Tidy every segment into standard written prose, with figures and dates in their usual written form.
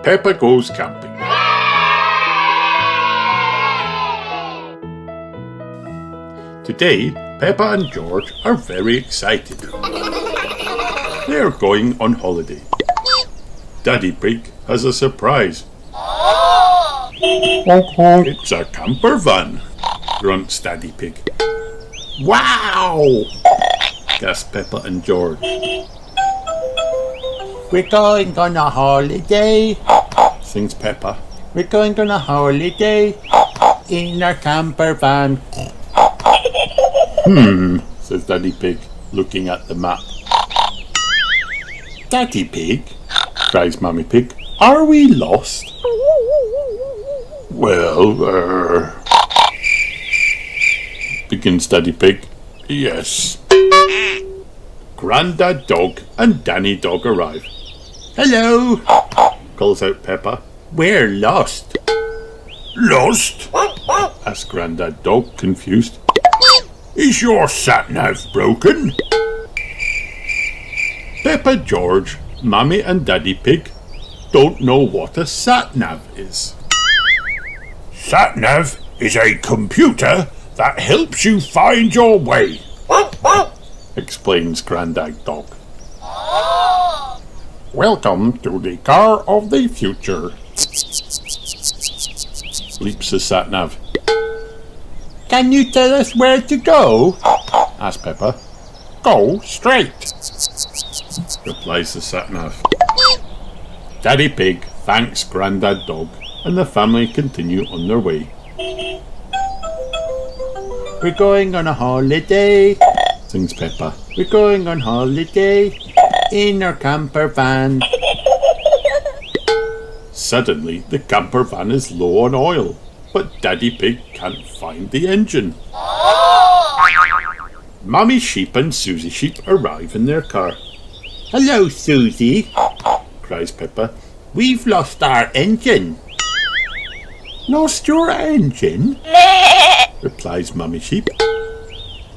Peppa Goes Camping. Today, Peppa and George are very excited. They are going on holiday. Daddy Pig has a surprise. It's a camper van, grunts Daddy Pig. Wow! Gasp Peppa and George. We're going on a holiday, Sings Peppa. we're going on a holiday in our camper van. Says Daddy Pig, looking at the map. Daddy Pig, cries Mummy Pig, are we lost? Well, begins Daddy Pig. Yes. Grandad Dog and Danny Dog arrive. Hello, Calls out Peppa. we're lost. Lost? Asks Grandad Dog, confused. Is your sat-nav broken? Peppa, George, Mummy and Daddy Pig don't know what a sat-nav is. Sat-nav is a computer that helps you find your way, explains Grandad Dog. Welcome to the car of the future, bleeps the sat-nav. Can you tell us where to go? Asks Peppa. Go straight, replies the sat-nav. Daddy Pig thanks Grandad Dog and the family continue on their way. We're going on a holiday, Sings Peppa. we're going on holiday in our camper van. Suddenly the camper van is low on oil, but Daddy Pig can't find the engine. Mummy Sheep and Susie Sheep arrive in their car. Hello, Susie, Cries Peppa. we've lost our engine. Lost your engine? Replies Mummy Sheep.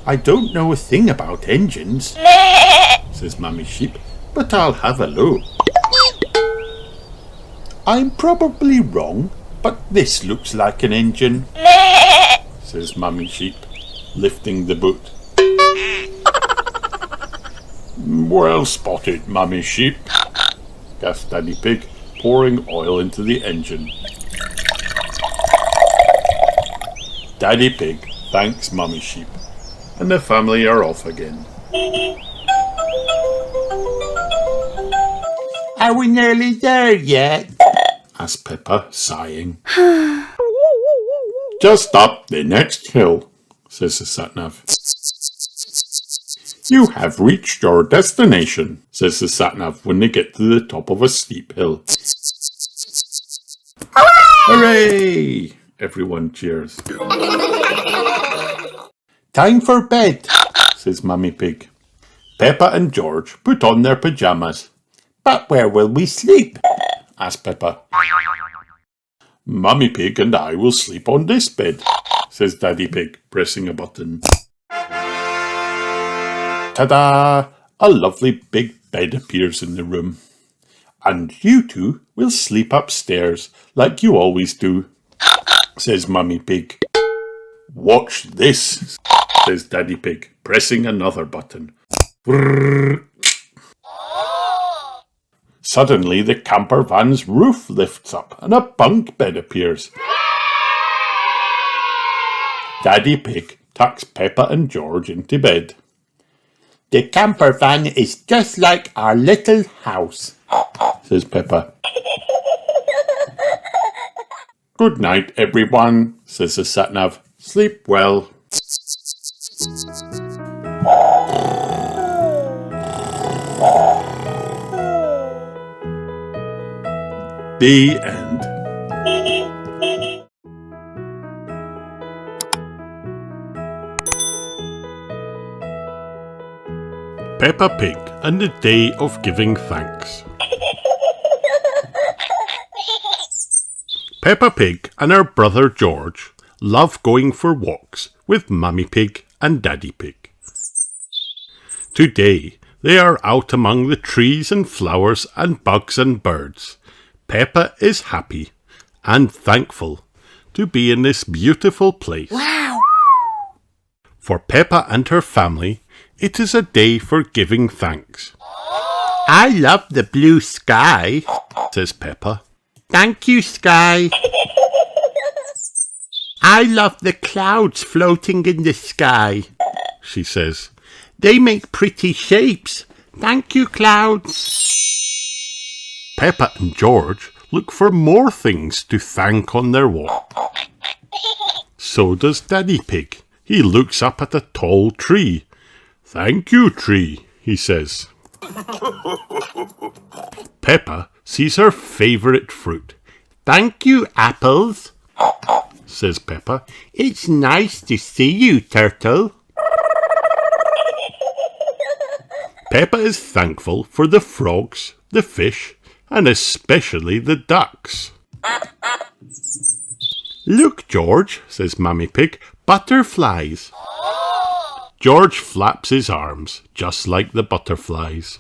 I don't know a thing about engines, says Mummy Sheep, but I'll have a look. I'm probably wrong, but this looks like an engine, says Mummy Sheep, lifting the boot. Well spotted, Mummy Sheep, gasped Daddy Pig, pouring oil into the engine. Daddy Pig thanks Mummy Sheep, and the family are off again. Are we nearly there yet? Asked Peppa, sighing. Just up the next hill, says the sat-nav. You have reached your destination, says the sat-nav when they get to the top of a steep hill. Hooray! Everyone cheers. Time for bed. Says Mummy Pig. Peppa and George put on their pyjamas. But where will we sleep? Asked Peppa. Mummy Pig and I will sleep on this bed, says Daddy Pig, pressing a button. Ta-da! A lovely big bed appears in the room. And you two will sleep upstairs like you always do, says Mummy Pig. Watch this, says Daddy Pig, pressing another button. Brrr. Suddenly the camper van's roof lifts up and a bunk bed appears. Daddy Pig tucks Peppa and George into bed. The camper van is just like our little house, says Peppa. Good night, everyone, says the sat-nav. Sleep well. The end. Peppa Pig and the Day of Giving Thanks. Peppa Pig and her brother George love going for walks with Mummy Pig and Daddy Pig. Today they are out among the trees and flowers and bugs and birds, Peppa is happy and thankful to be in this beautiful place. Wow! For Peppa and her family, it is a day for giving thanks. I love the blue sky, Says Peppa. thank you, sky. I love the clouds floating in the sky, She says. they make pretty shapes. Thank you, clouds. Peppa and George look for more things to thank on their walk. So does Daddy Pig. He looks up at a tall tree. Thank you, tree, he says. Peppa sees her favourite fruit. Thank you, apples. Says Peppa. It's nice to see you, turtle. Peppa is thankful for the frogs, the fish, and especially the ducks. Look, George, says Mummy Pig, butterflies. George flaps his arms, just like the butterflies.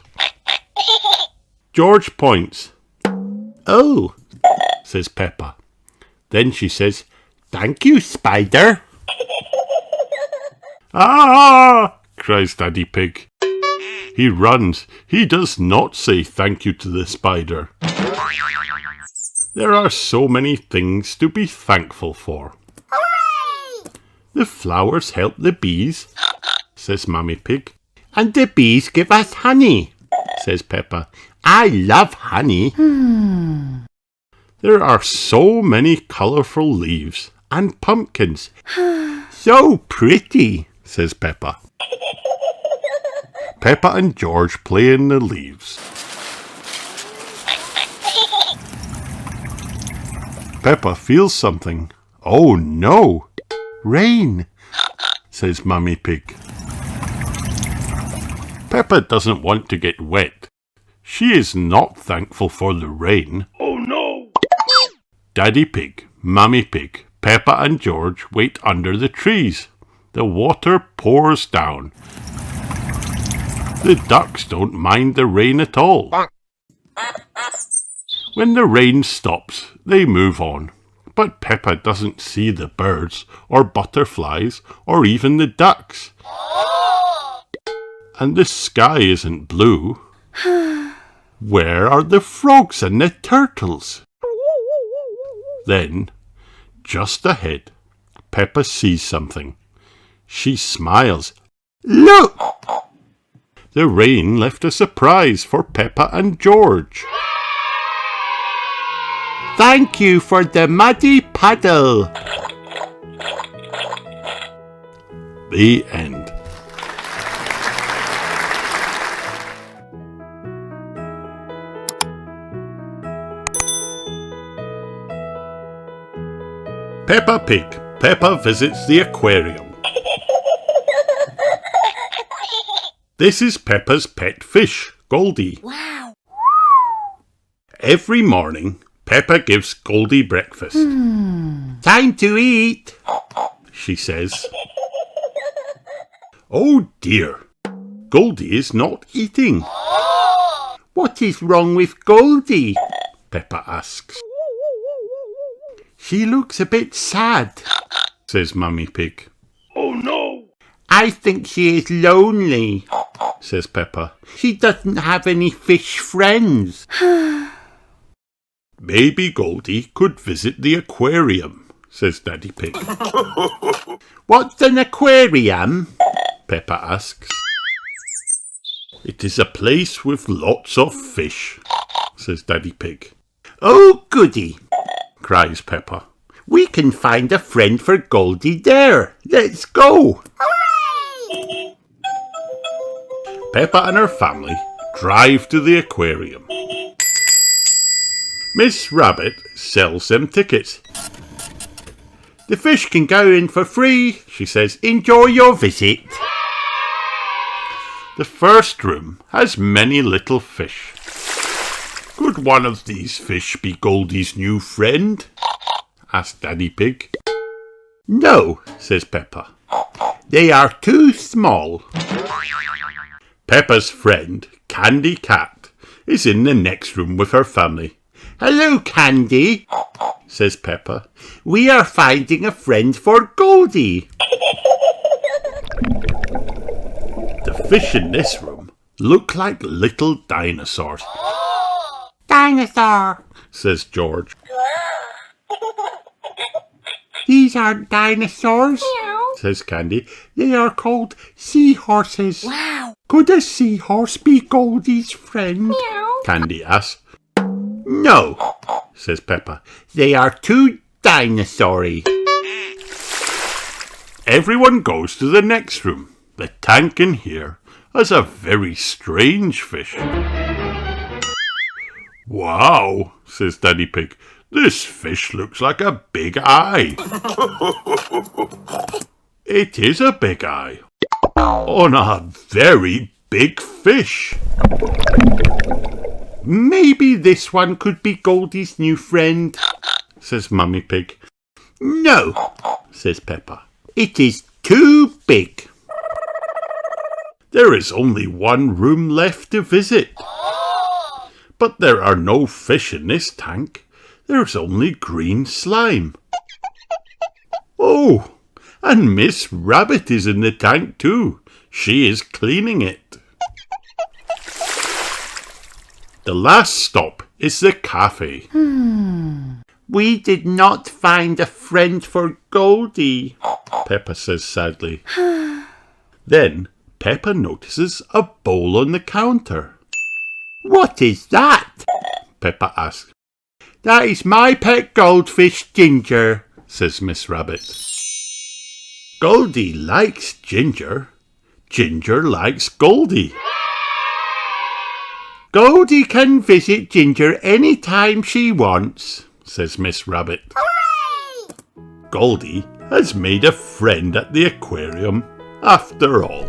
George points. Oh, Says Peppa. then she says, thank you, spider. Ah! Cries Daddy Pig. He runs. He does not say thank you to the spider. There are so many things to be thankful for. Hooray! The flowers help the bees, says Mummy Pig. And the bees give us honey, says Peppa. I love honey. There are so many colourful leaves and pumpkins, So pretty. says Peppa. Peppa and George play in the leaves. Peppa feels something. Oh no! Rain, says Mummy Pig. Peppa doesn't want to get wet. She is not thankful for the rain. Oh no! Daddy Pig, Mummy Pig, Peppa and George wait under the trees. The water pours down. The ducks don't mind the rain at all. When the rain stops, they move on. But Peppa doesn't see the birds or butterflies or even the ducks. And the sky isn't blue. Where are the frogs and the turtles? Then, just ahead, Peppa sees something. She smiles. Look! The rain left a surprise for Peppa and George. Thank you for the muddy puddle. The end. Peppa Pig. Peppa visits the aquarium. This is Peppa's pet fish, Goldie. Wow! Every morning, Peppa gives Goldie breakfast. Time to eat. She says. Oh dear, Goldie is not eating. What is wrong with Goldie? Peppa asks. She looks a bit sad. Says Mummy Pig. Oh no, I think she is lonely. says Peppa. She doesn't have any fish friends. Maybe Goldie could visit the aquarium, says Daddy Pig. What's an aquarium? Peppa asks. It is a place with lots of fish, says Daddy Pig. Oh, goody. Cries Peppa. We can find a friend for Goldie there. Let's go. Hooray! Peppa and her family drive to the aquarium. Miss Rabbit sells them tickets. The fish can go in for free, she says. Enjoy your visit. The first room has many little fish. Could one of these fish be Goldie's new friend? Asked Daddy Pig. No, Says Peppa. they are too small. Peppa's friend, Candy Cat, is in the next room with her family. Hello, Candy, says Peppa. We are finding a friend for Goldie. The fish in this room look like little dinosaurs. Dinosaur, says George. These aren't dinosaurs, says Candy. They are called seahorses. Wow. Could a seahorse be Goldie's friend? Meow. Candy asks. No, says Peppa. They are too dinosaur-y. Everyone goes to the next room. The tank in here has a very strange fish. Wow, says Daddy Pig. This fish looks like a big eye. It is a big eye on a very big fish. Maybe this one could be Goldie's new friend, says Mummy Pig. No, says Peppa. It is too big. There is only one room left to visit. But there are no fish in this tank. There's only green slime. Oh, and Miss Rabbit is in the tank too. She is cleaning it. The last stop is the cafe. We did not find a friend for Goldie, Peppa says sadly. Then Peppa notices a bowl on the counter. What is that? Peppa asks. That is my pet goldfish, Ginger, says Miss Rabbit. Goldie likes Ginger. Ginger likes Goldie. Goldie can visit Ginger any time she wants, says Miss Rabbit. Hooray! Goldie has made a friend at the aquarium after all.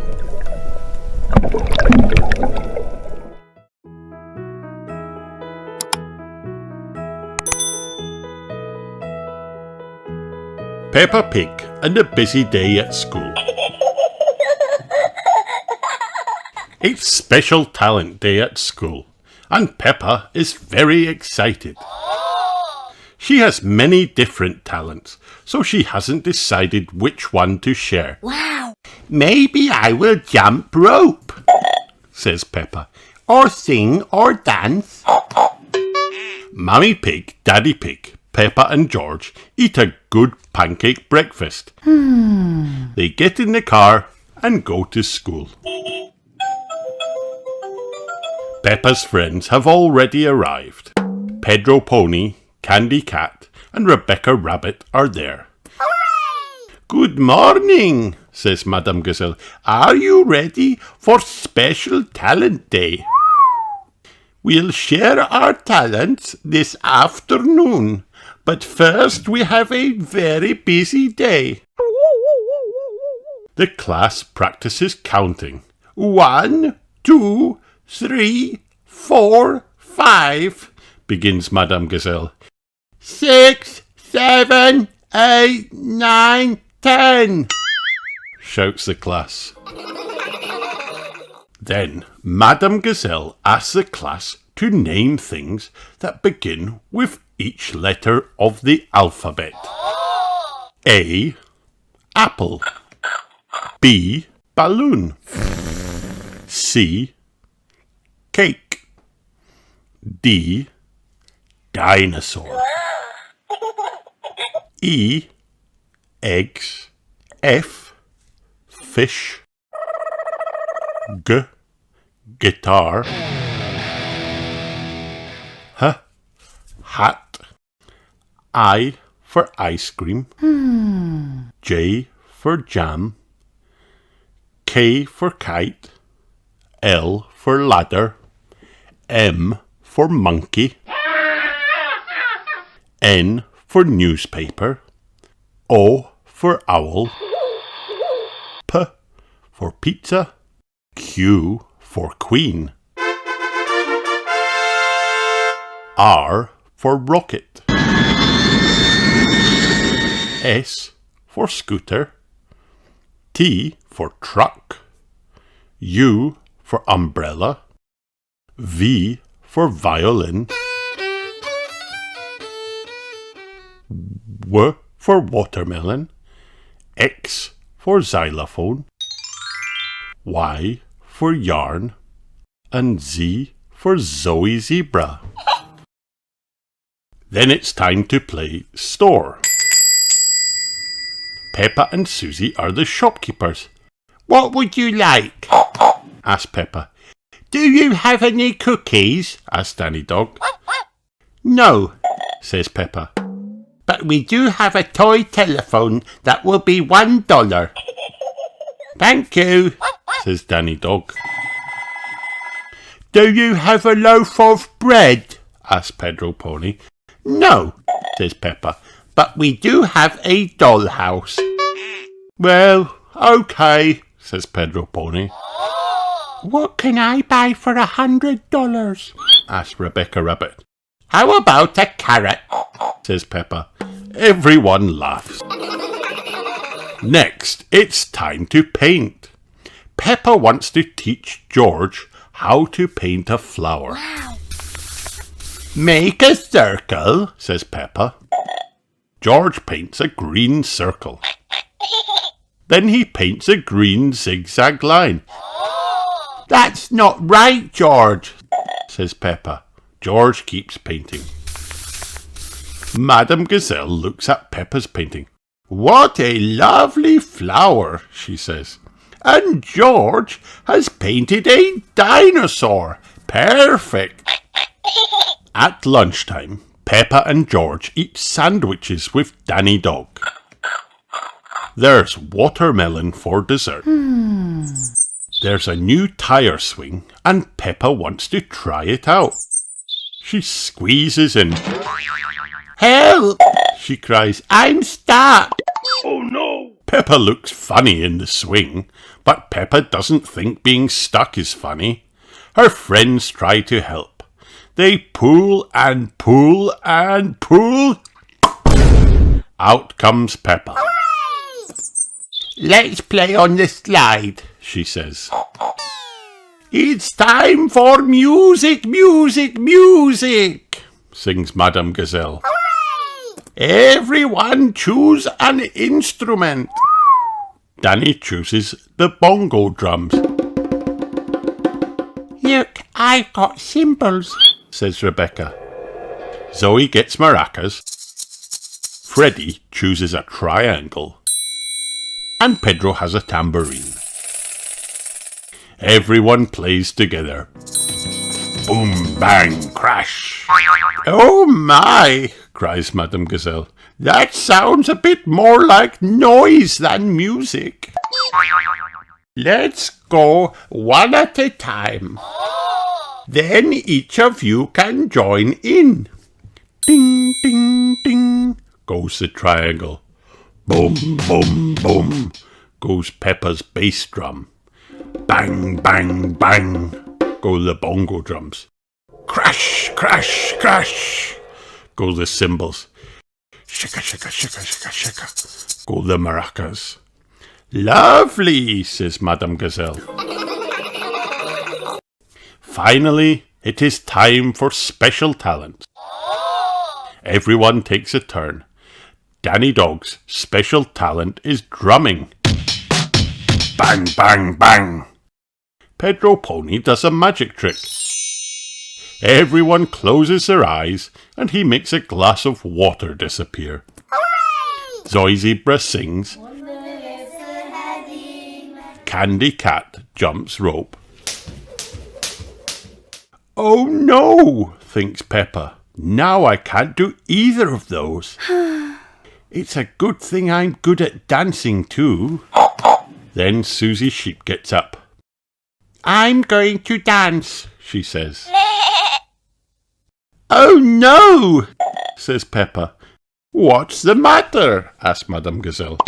Peppa Pig and a busy day at school. It's Special Talent Day at school, and Peppa is very excited. She has many different talents, so she hasn't decided which one to share. Wow. Maybe I will jump rope, says Peppa, or sing or dance. Mummy Pig, Daddy Pig, Peppa and George eat a good pancake breakfast. They get in the car and go to school. Peppa's friends have already arrived. Pedro Pony, Candy Cat and Rebecca Rabbit are there. Hooray! Good morning, says Madame Gazelle. Are you ready for Special Talent Day? We'll share our talents this afternoon, but first we have a very busy day. The class practices counting. 1, 2, 3, 4, 5, begins Madame Gazelle. 6, 7, 8, 9, 10, shouts the class. Then Madame Gazelle asks the class to name things that begin with each letter of the alphabet. A. Apple. B. Balloon. C. Cake. D. Dinosaur. E. Eggs. F. Fish. G. Guitar. H. Hat. I for ice cream. J for jam. K for kite. L for ladder. M for monkey. N for newspaper. O for owl. P for pizza. Q for queen. R for rocket. S for scooter. T for truck. U for umbrella. V for violin. W for watermelon, X for xylophone, Y for yarn, and Z for Zoe Zebra. Then it's time to play store. Peppa and Susie are the shopkeepers. What would you like? Asked Peppa. Do you have any cookies? Asked Danny Dog. No, says Peppa. But we do have a toy telephone that will be $1. Thank you, says Danny Dog. Do you have a loaf of bread? Asked Pedro Pony. No, says Peppa, but we do have a dollhouse. Well, okay, says Pedro Pony. What can I buy for $100? Asked Rebecca Rabbit. How about a carrot? Says Peppa. Everyone laughs. Next, it's time to paint. Peppa wants to teach George how to paint a flower. Wow. Make a circle, says Peppa. George paints a green circle. Then he paints a green zigzag line. That's not right, George, says Peppa. George keeps painting. Madame Gazelle looks at Peppa's painting. What a lovely flower, she says. And George has painted a dinosaur. Perfect. At lunchtime, Peppa and George eat sandwiches with Danny Dog. There's watermelon for dessert. There's a new tire swing and Peppa wants to try it out. She squeezes in. Help! She cries. I'm stuck. Oh no! Peppa looks funny in the swing, but Peppa doesn't think being stuck is funny. Her friends try to help. They pull and pull and pull. Out comes Peppa. Let's play on the slide, she says. It's time for music, music, music, sings Madame Gazelle. Everyone choose an instrument. Danny chooses the bongo drums. Look, I've got cymbals, says Rebecca. Zoe gets maracas. Freddie chooses a triangle. And Pedro has a tambourine. Everyone plays together. Boom, bang, crash. Oh my, cries Madame Gazelle. That sounds a bit more like noise than music. Let's go one at a time. Then each of you can join in. Ding, ding, ding, goes the triangle. Boom, boom, boom, goes Peppa's bass drum. Bang, bang, bang, go the bongo drums. Crash, crash, crash, go the cymbals. Shaka, shaka, shaka, shaka, shaka, go the maracas. Lovely, says Madame Gazelle. Finally, it is time for special talent. Everyone takes a turn. Danny Dog's special talent is drumming. Bang, bang, bang. Pedro Pony does a magic trick. Everyone closes their eyes and he makes a glass of water disappear. Zoe Zebra sings. Candy Cat jumps rope. Oh no, thinks Peppa. Now I can't do either of those. It's a good thing I'm good at dancing too. Then Susie Sheep gets up. I'm going to dance, she says. Oh no, says Peppa. What's the matter? Asks Madame Gazelle.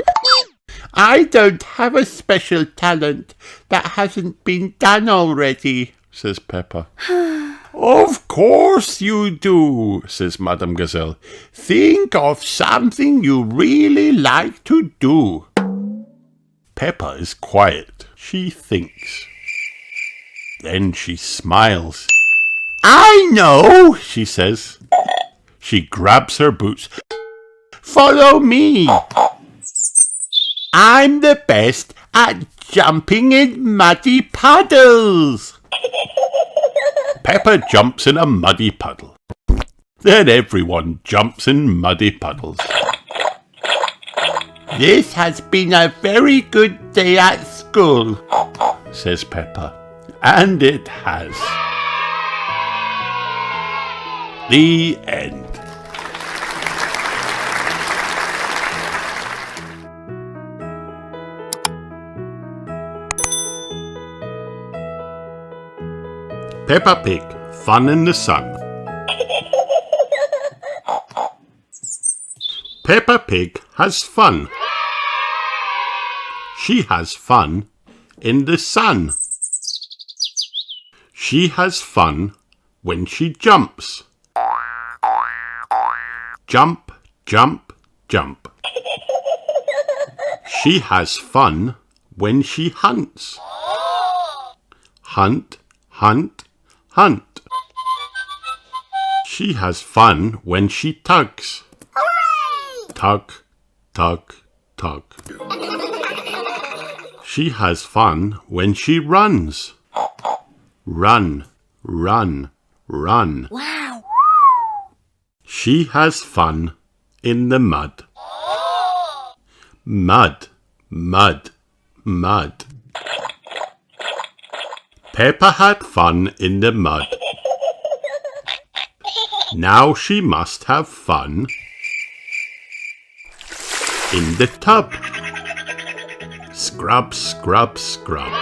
I don't have a special talent that hasn't been done already, says Peppa. Of course you do, says Madame Gazelle. Think of something you really like to do. Peppa is quiet. She thinks. Then she smiles. I know, she says. She grabs her boots. Follow me. I'm the best at jumping in muddy puddles. Peppa jumps in a muddy puddle. Then everyone jumps in muddy puddles. This has been a very good day at school, says Peppa. And it has. The end. Peppa Pig, Fun in the Sun. Peppa Pig has fun. She has fun in the sun. She has fun when she jumps. Jump, jump, jump. She has fun when she hunts. Hunt, hunt, hunt. She has fun when she tugs. Tug, tug, tug. She has fun when she runs. Run, run, run. Wow. She has fun in the mud. Mud, mud, mud. Peppa had fun in the mud. Now she must have fun in the tub. Scrub, scrub, scrub.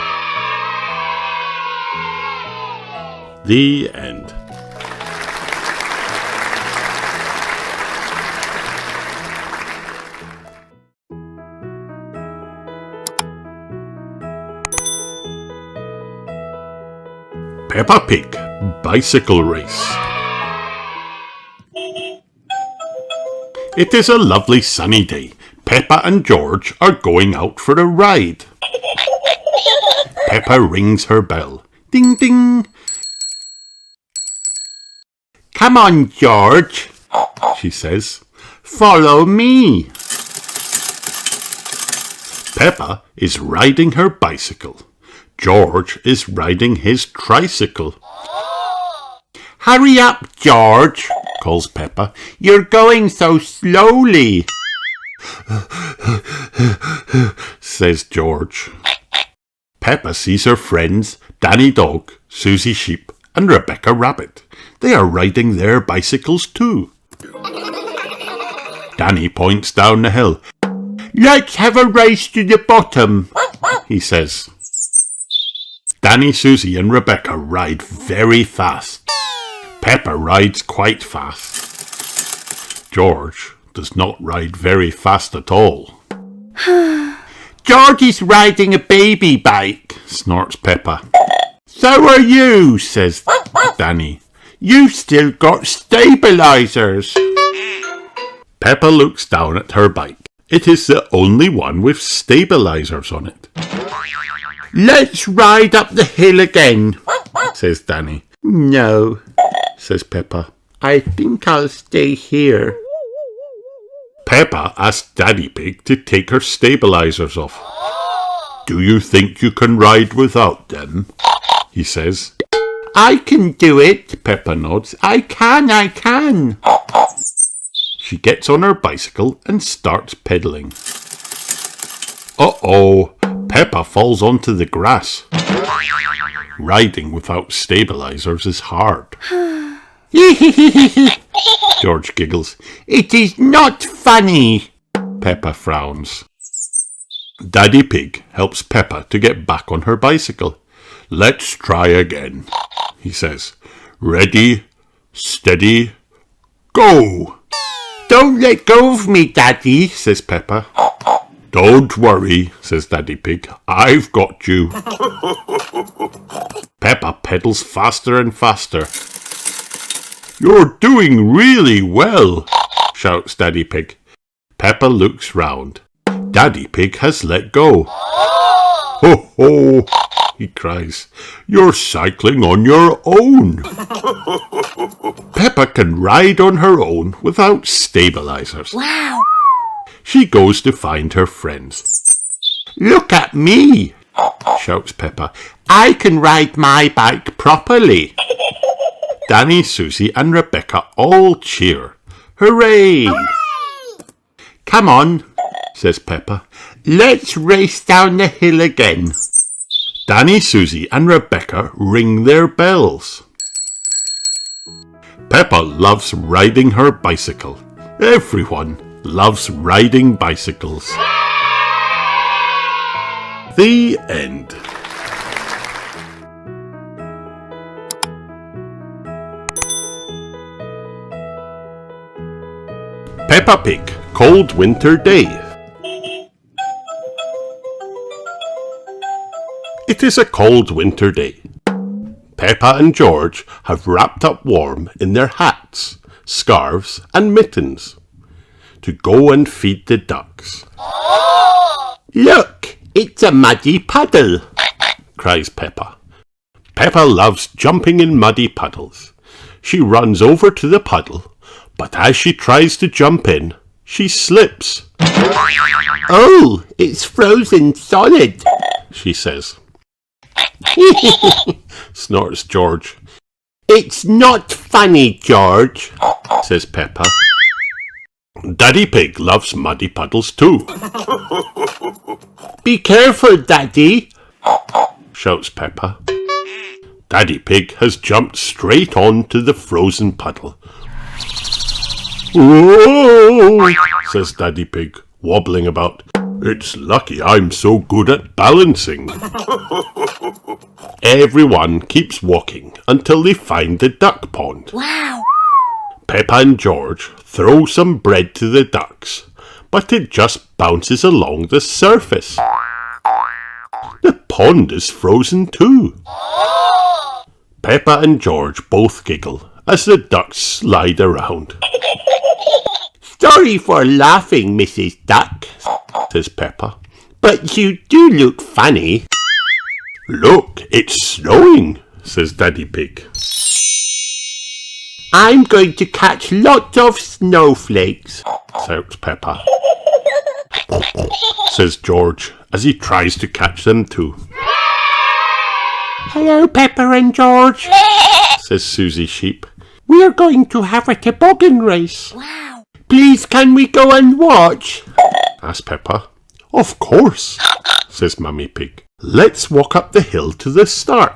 The end. Peppa Pig Bicycle Race. It is a lovely sunny day. Peppa and George are going out for a ride. Peppa rings her bell. Ding, ding. Come on, George, she says. Follow me. Peppa is riding her bicycle. George is riding his tricycle. Hurry up, George, calls Peppa. You're going so slowly, says George. Peppa sees her friends Danny Dog, Susie Sheep and Rebecca Rabbit. They are riding their bicycles too. Danny points down the hill. Let's have a race to the bottom, he says. Danny, Susie and Rebecca ride very fast. Peppa rides quite fast. George does not ride very fast at all. George is riding a baby bike, snorts Peppa. So are you, says Danny. You've still got stabilisers. Peppa looks down at her bike. It is the only one with stabilisers on it. Let's ride up the hill again, says Danny. No, says Peppa. I think I'll stay here. Peppa asks Daddy Pig to take her stabilisers off. Do you think you can ride without them? He says. I can do it, Peppa nods. I can. She gets on her bicycle and starts pedalling. Uh-oh, Peppa falls onto the grass. Riding without stabilisers is hard. George giggles. It is not funny. Peppa frowns. Daddy Pig helps Peppa to get back on her bicycle. Let's try again, he says. Ready, steady, go. Don't let go of me, Daddy, says Peppa. Don't worry, says Daddy Pig. I've got you. Peppa pedals faster and faster. You're doing really well, shouts Daddy Pig. Peppa looks round. Daddy Pig has let go. Ho ho, he cries. You're cycling on your own. Peppa can ride on her own without stabilisers. Wow. She goes to find her friends. "Look at me," shouts Peppa. "I can ride my bike properly." Danny, Susie and Rebecca all cheer. Hooray! "Come on," says Peppa. "Let's race down the hill again." Danny, Susie and Rebecca ring their bells. Peppa loves riding her bicycle. Everyone loves riding bicycles. The end. Peppa Pig, Cold Winter Day. It is a cold winter day. Peppa and George have wrapped up warm in their hats, scarves and mittens to go and feed the ducks. "Look, it's a muddy puddle," cries Peppa. Peppa loves jumping in muddy puddles. She runs over to the puddle, but as she tries to jump in, she slips. "Oh, it's frozen solid," she says. Snorts George. "It's not funny, George," says Peppa. Daddy Pig loves muddy puddles too. "Be careful, Daddy," shouts Peppa. Daddy Pig has jumped straight onto the frozen puddle. "Whoa!" says Daddy Pig, wobbling about. "It's lucky I'm so good at balancing." Everyone keeps walking until they find the duck pond. Wow. Peppa and George throw some bread to the ducks, but it just bounces along the surface. The pond is frozen too. Peppa and George both giggle as the ducks slide around. "Sorry for laughing, Mrs. Duck," says Peppa, "but you do look funny." "Look, it's snowing," says Daddy Pig. "I'm going to catch lots of snowflakes," shouts Peppa. Says George as he tries to catch them too. "Hello, Peppa and George," says Susie Sheep. "We're going to have a toboggan race." Wow. "Please, can we go and watch?" asks Peppa. "Of course," says Mummy Pig. "Let's walk up the hill to the start."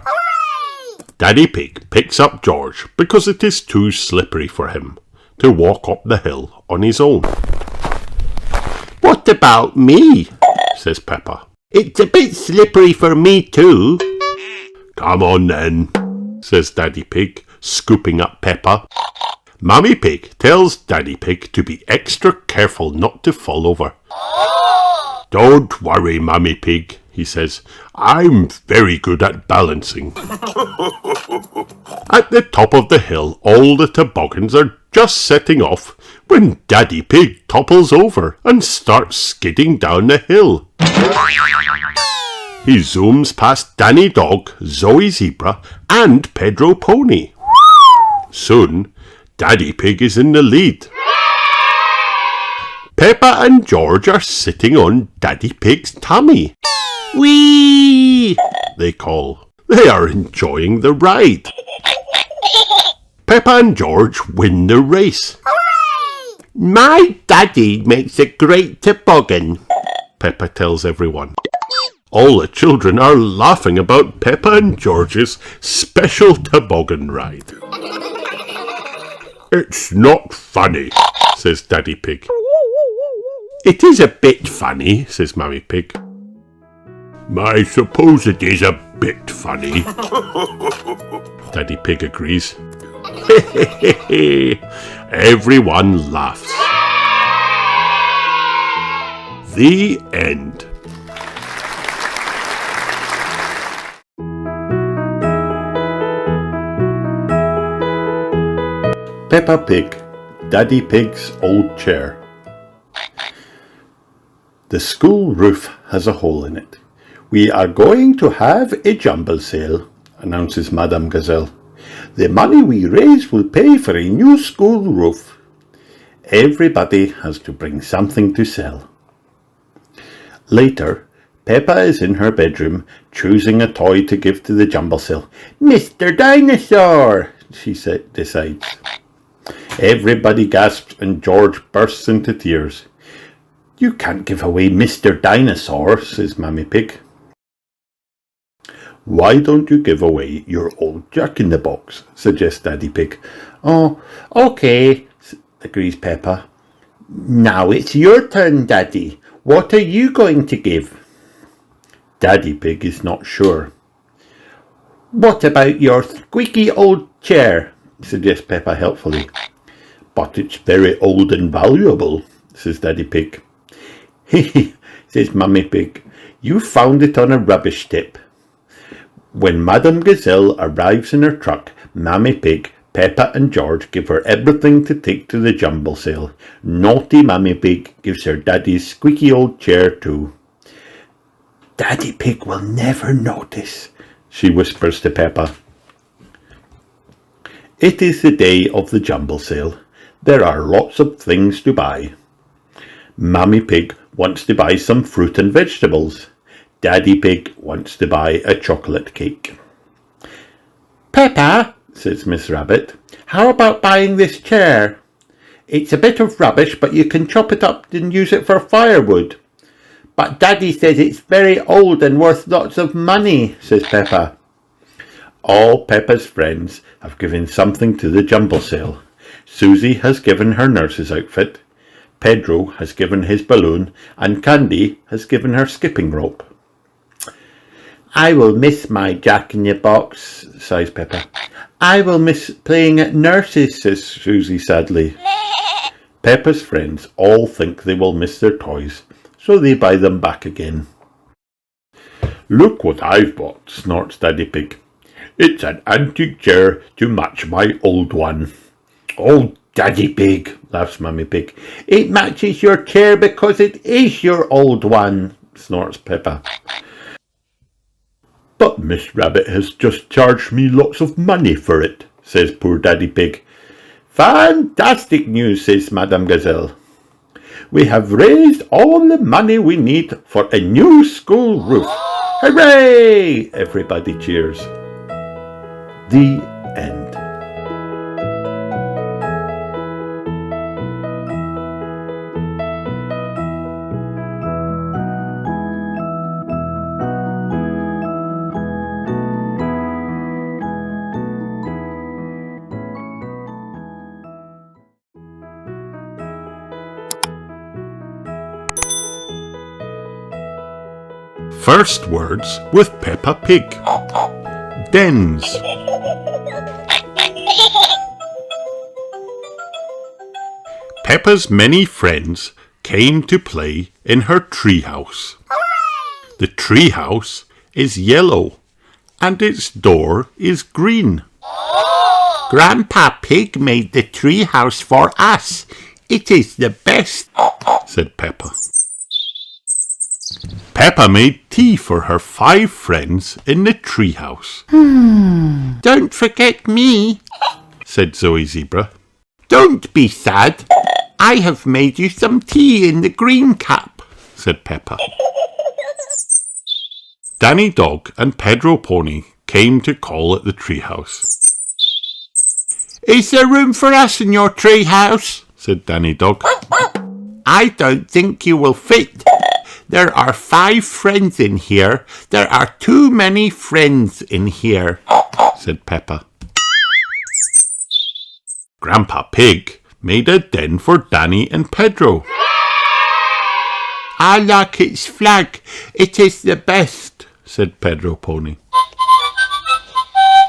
Daddy Pig picks up George because it is too slippery for him to walk up the hill on his own. "What about me?" says Peppa. "It's a bit slippery for me too." "Come on then," says Daddy Pig, scooping up Peppa. Mummy Pig tells Daddy Pig to be extra careful not to fall over. "Don't worry, Mummy Pig," he says. "I'm very good at balancing." At the top of the hill, all the toboggans are just setting off when Daddy Pig topples over and starts skidding down the hill. He zooms past Danny Dog, Zoe Zebra and Pedro Pony. Soon, Daddy Pig is in the lead. Peppa and George are sitting on Daddy Pig's tummy. "Whee!" they call. They are enjoying the ride. Peppa and George win the race. "My daddy makes a great toboggan," Peppa tells everyone. All the children are laughing about Peppa and George's special toboggan ride. "It's not funny," says Daddy Pig. "It is a bit funny," says Mummy Pig. "I suppose it is a bit funny," Daddy Pig agrees. Everyone laughs. The end. Peppa Pig, Daddy Pig's old chair. The school roof has a hole in it. "We are going to have a jumble sale," announces Madame Gazelle. "The money we raise will pay for a new school roof. Everybody has to bring something to sell. Later, Peppa is in her bedroom, choosing a toy to give to the jumble sale. Mr. Dinosaur, she decides. Everybody gasps and George bursts into tears. You can't give away Mr. Dinosaur, says Mummy Pig. Why don't you give away your old Jack-in-the-Box, suggests Daddy Pig. Oh, okay, agrees Peppa. Now it's your turn, Daddy. What are you going to give? Daddy Pig is not sure. What about your squeaky old chair, suggests Peppa helpfully. But it's very old and valuable, says Daddy Pig. Hehe, says Mummy Pig. You found it on a rubbish tip. When Madame Gazelle arrives in her truck, Mummy Pig, Peppa and George give her everything to take to the jumble sale. Naughty Mummy Pig gives her Daddy's squeaky old chair too. Daddy Pig will never notice, she whispers to Peppa. It is the day of the jumble sale. There are lots of things to buy. Mummy Pig wants to buy some fruit and vegetables. Daddy Pig wants to buy a chocolate cake. Peppa, says Miss Rabbit, how about buying this chair? It's a bit of rubbish, but you can chop it up and use it for firewood. But Daddy says it's very old and worth lots of money, says Peppa. All Peppa's friends have given something to the jumble sale. Susie has given her nurse's outfit, Pedro has given his balloon, and Candy has given her skipping rope. I will miss my Jack-in-the-Box, sighs Peppa. I will miss playing at nurse's, says Susie sadly. Peppa's friends all think they will miss their toys, so they buy them back again. Look what I've bought, snorts Daddy Pig. It's an antique chair to match my old one. Oh, Daddy Pig, laughs Mummy Pig. It matches your chair because it is your old one, snorts Peppa. But Miss Rabbit has just charged me lots of money for it, says poor Daddy Pig. Fantastic news, says Madame Gazelle. We have raised all the money we need for a new school roof. Hooray! Everybody cheers. The end. First words with Peppa Pig. Dens. Peppa's many friends came to play in her treehouse. The treehouse is yellow and its door is green. Grandpa Pig made the treehouse for us. It is the best, said Peppa. Peppa made tea for her 5 friends in the treehouse. Don't forget me, said Zoe Zebra. Don't be sad. I have made you some tea in the green cup, said Peppa. Danny Dog and Pedro Pony came to call at the treehouse. Is there room for us in your treehouse? said Danny Dog. I don't think you will fit. There are 5 friends in here. There are too many friends in here, said Peppa. Grandpa Pig made a den for Danny and Pedro. I like its flag. It is the best, said Pedro Pony.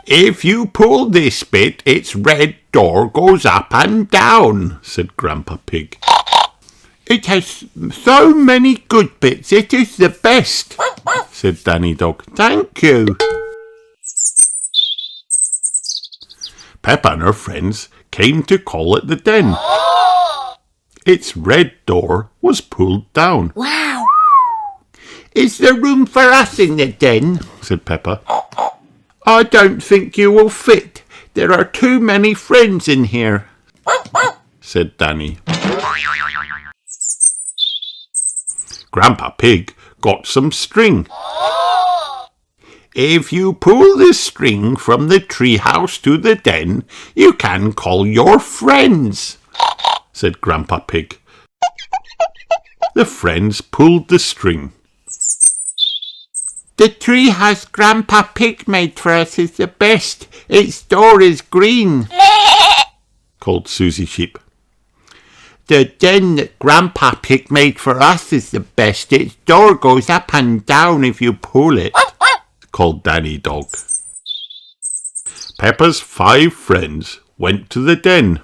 If you pull this bit, its red door goes up and down, said Grandpa Pig. It has so many good bits. It is the best, said Danny Dog. Thank you. Peppa and her friends came to call at the den. Its red door was pulled down. Wow. Is there room for us in the den? said Peppa. I don't think you will fit. There are too many friends in here, said Danny. Grandpa Pig got some string. If you pull the string from the treehouse to the den, you can call your friends, said Grandpa Pig. The friends pulled the string. The treehouse Grandpa Pig made for us is the best. Its door is green, called Susie Sheep. The den that Grandpa Pig made for us is the best. Its door goes up and down if you pull it, called Danny Dog. Peppa's 5 friends went to the den.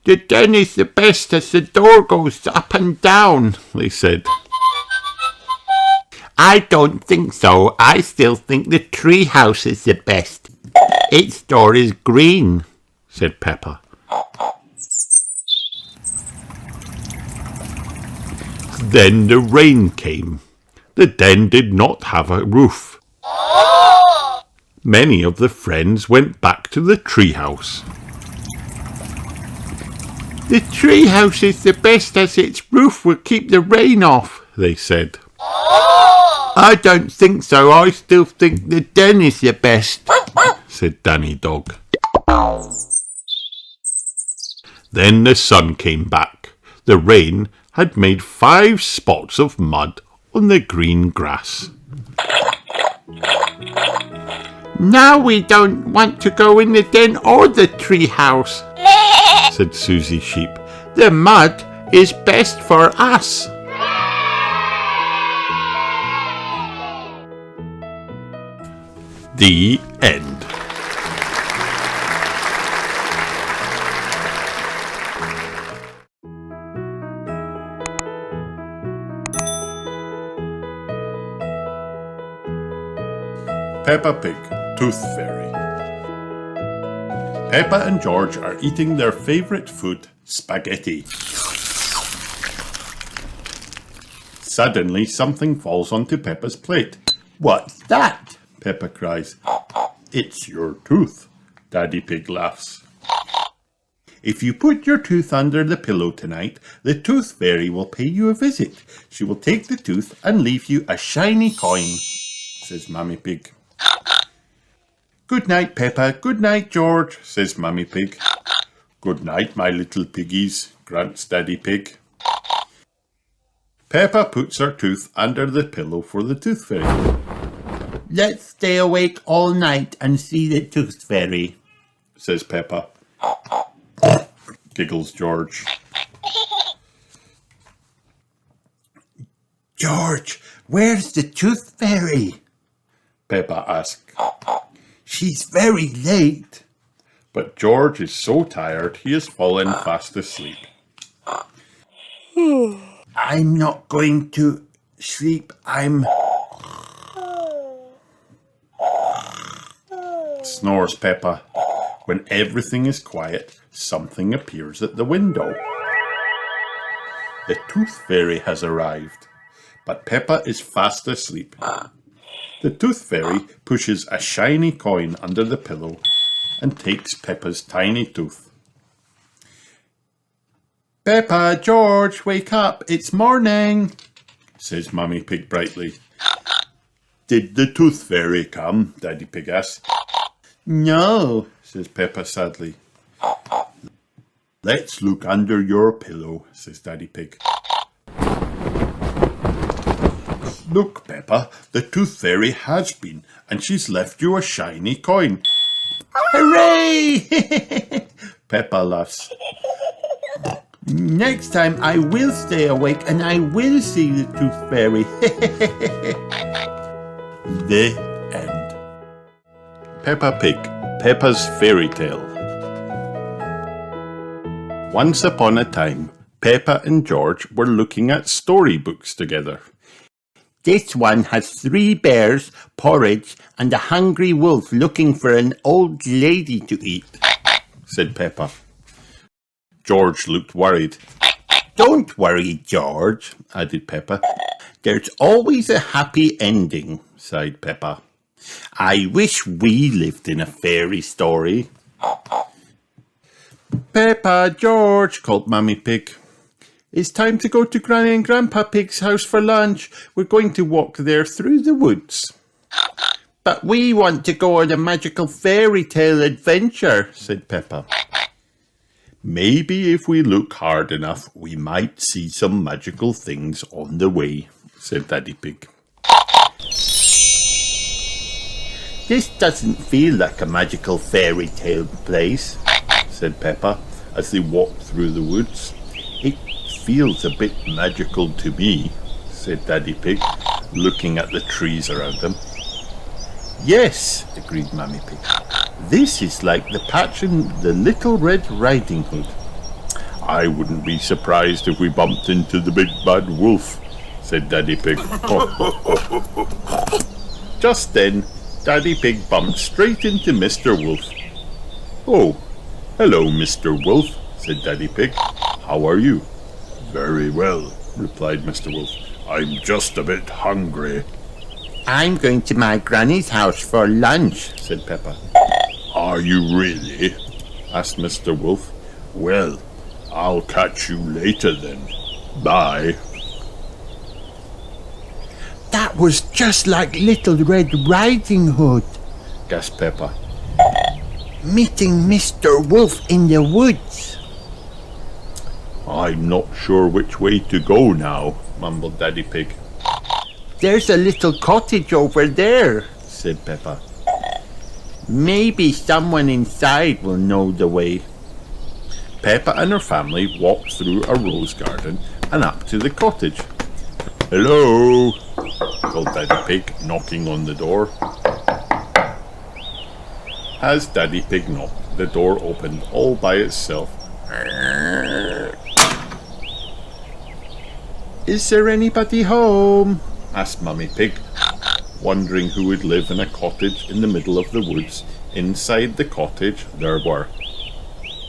The den is the best as the door goes up and down, they said. I don't think so. I still think the treehouse is the best. Its door is green, said Peppa. Then the rain came. The den did not have a roof. Many of the friends went back to the treehouse. The treehouse is the best as its roof will keep the rain off, they said. I don't think so. I still think the den is the best, said Danny Dog. Then the sun came back. The rain had made 5 spots of mud on the green grass. Now we don't want to go in the den or the treehouse, said Susie Sheep. The mud is best for us. The end. Peppa Pig, Tooth Fairy. Peppa and George are eating their favourite food, spaghetti. Suddenly, something falls onto Peppa's plate. What's that? Peppa cries. It's your tooth, Daddy Pig laughs. If you put your tooth under the pillow tonight, the Tooth Fairy will pay you a visit. She will take the tooth and leave you a shiny coin, says Mummy Pig. Good night, Peppa. Good night, George, says Mummy Pig. Good night, my little piggies, grunts Daddy Pig. Peppa puts her tooth under the pillow for the Tooth Fairy. Let's stay awake all night and see the Tooth Fairy, says Peppa. Giggles George. George, where's the Tooth Fairy? Peppa asks. She's very late. But George is so tired he has fallen fast asleep. I'm not going to sleep. Snores Peppa. When everything is quiet, something appears at the window. The Tooth Fairy has arrived, but Peppa is fast asleep. The Tooth Fairy pushes a shiny coin under the pillow and takes Peppa's tiny tooth. Peppa, George, wake up, it's morning, says Mummy Pig brightly. Did the Tooth Fairy come? Daddy Pig asks. No, says Peppa sadly. Let's look under your pillow, says Daddy Pig. Look, Peppa, the Tooth Fairy has been, and she's left you a shiny coin. Hooray! Peppa laughs. Next time I will stay awake and I will see the Tooth Fairy. The end. Peppa Pig, Peppa's Fairy Tale. Once upon a time, Peppa and George were looking at storybooks together. This one has 3 bears, porridge, and a hungry wolf looking for an old lady to eat, said Peppa. George looked worried. Don't worry, George, added Peppa. There's always a happy ending, sighed Peppa. I wish we lived in a fairy story. Peppa, George, called Mummy Pig. It's time to go to Granny and Grandpa Pig's house for lunch. We're going to walk there through the woods. But we want to go on a magical fairy tale adventure, said Peppa. Maybe if we look hard enough, we might see some magical things on the way, said Daddy Pig. This doesn't feel like a magical fairy tale place, said Peppa as they walked through the woods. It feels a bit magical to me, said Daddy Pig, looking at the trees around them. Yes, agreed Mummy Pig. This is like the patch in the Little Red Riding Hood. I wouldn't be surprised if we bumped into the big bad wolf, said Daddy Pig. Just then, Daddy Pig bumped straight into Mr. Wolf. Oh, hello, Mr. Wolf, said Daddy Pig. How are you? Very well, replied Mr. Wolf. I'm just a bit hungry. I'm going to my granny's house for lunch, said Peppa. Are you really? Asked Mr. Wolf. Well, I'll catch you later then. Bye. That was just like Little Red Riding Hood, gasped Peppa. Meeting Mr. Wolf in the woods. I'm not sure which way to go now, mumbled Daddy Pig. There's a little cottage over there, said Peppa. Maybe someone inside will know the way. Peppa and her family walked through a rose garden and up to the cottage. Hello, called Daddy Pig, knocking on the door. As Daddy Pig knocked, the door opened all by itself. Is there anybody home? Asked Mummy Pig, wondering who would live in a cottage in the middle of the woods. Inside the cottage there were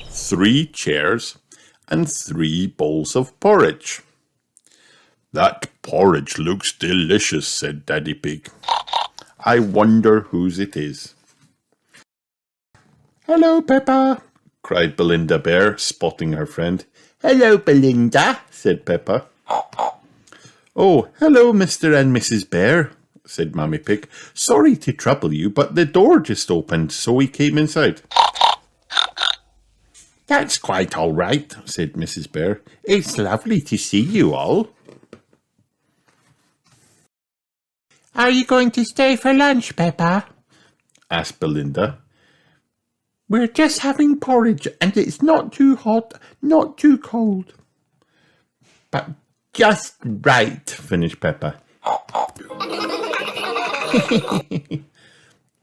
3 chairs and 3 bowls of porridge. That porridge looks delicious, said Daddy Pig. I wonder whose it is. Hello, Peppa, cried Belinda Bear, spotting her friend. Hello, Belinda, said Peppa. Oh, hello, Mr. and Mrs. Bear, said Mummy Pig. Sorry to trouble you, but the door just opened, so we came inside. That's quite all right, said Mrs. Bear. It's lovely to see you all. Are you going to stay for lunch, Peppa? asked Belinda. We're just having porridge, and it's not too hot, not too cold. But just right, finished Peppa.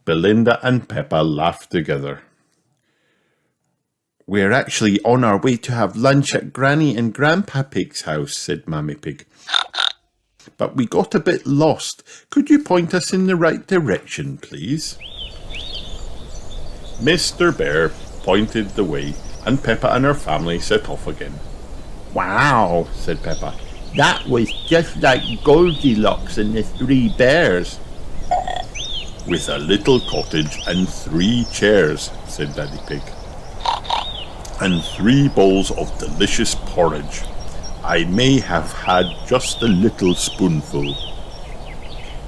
Belinda and Peppa laughed together. We're actually on our way to have lunch at Granny and Grandpa Pig's house, said Mummy Pig. But we got a bit lost. Could you point us in the right direction, please? Mr. Bear pointed the way, and Peppa and her family set off again. Wow, said Peppa. That was just like Goldilocks and the 3 bears. With a little cottage and 3 chairs, said Daddy Pig. And 3 bowls of delicious porridge. I may have had just a little spoonful.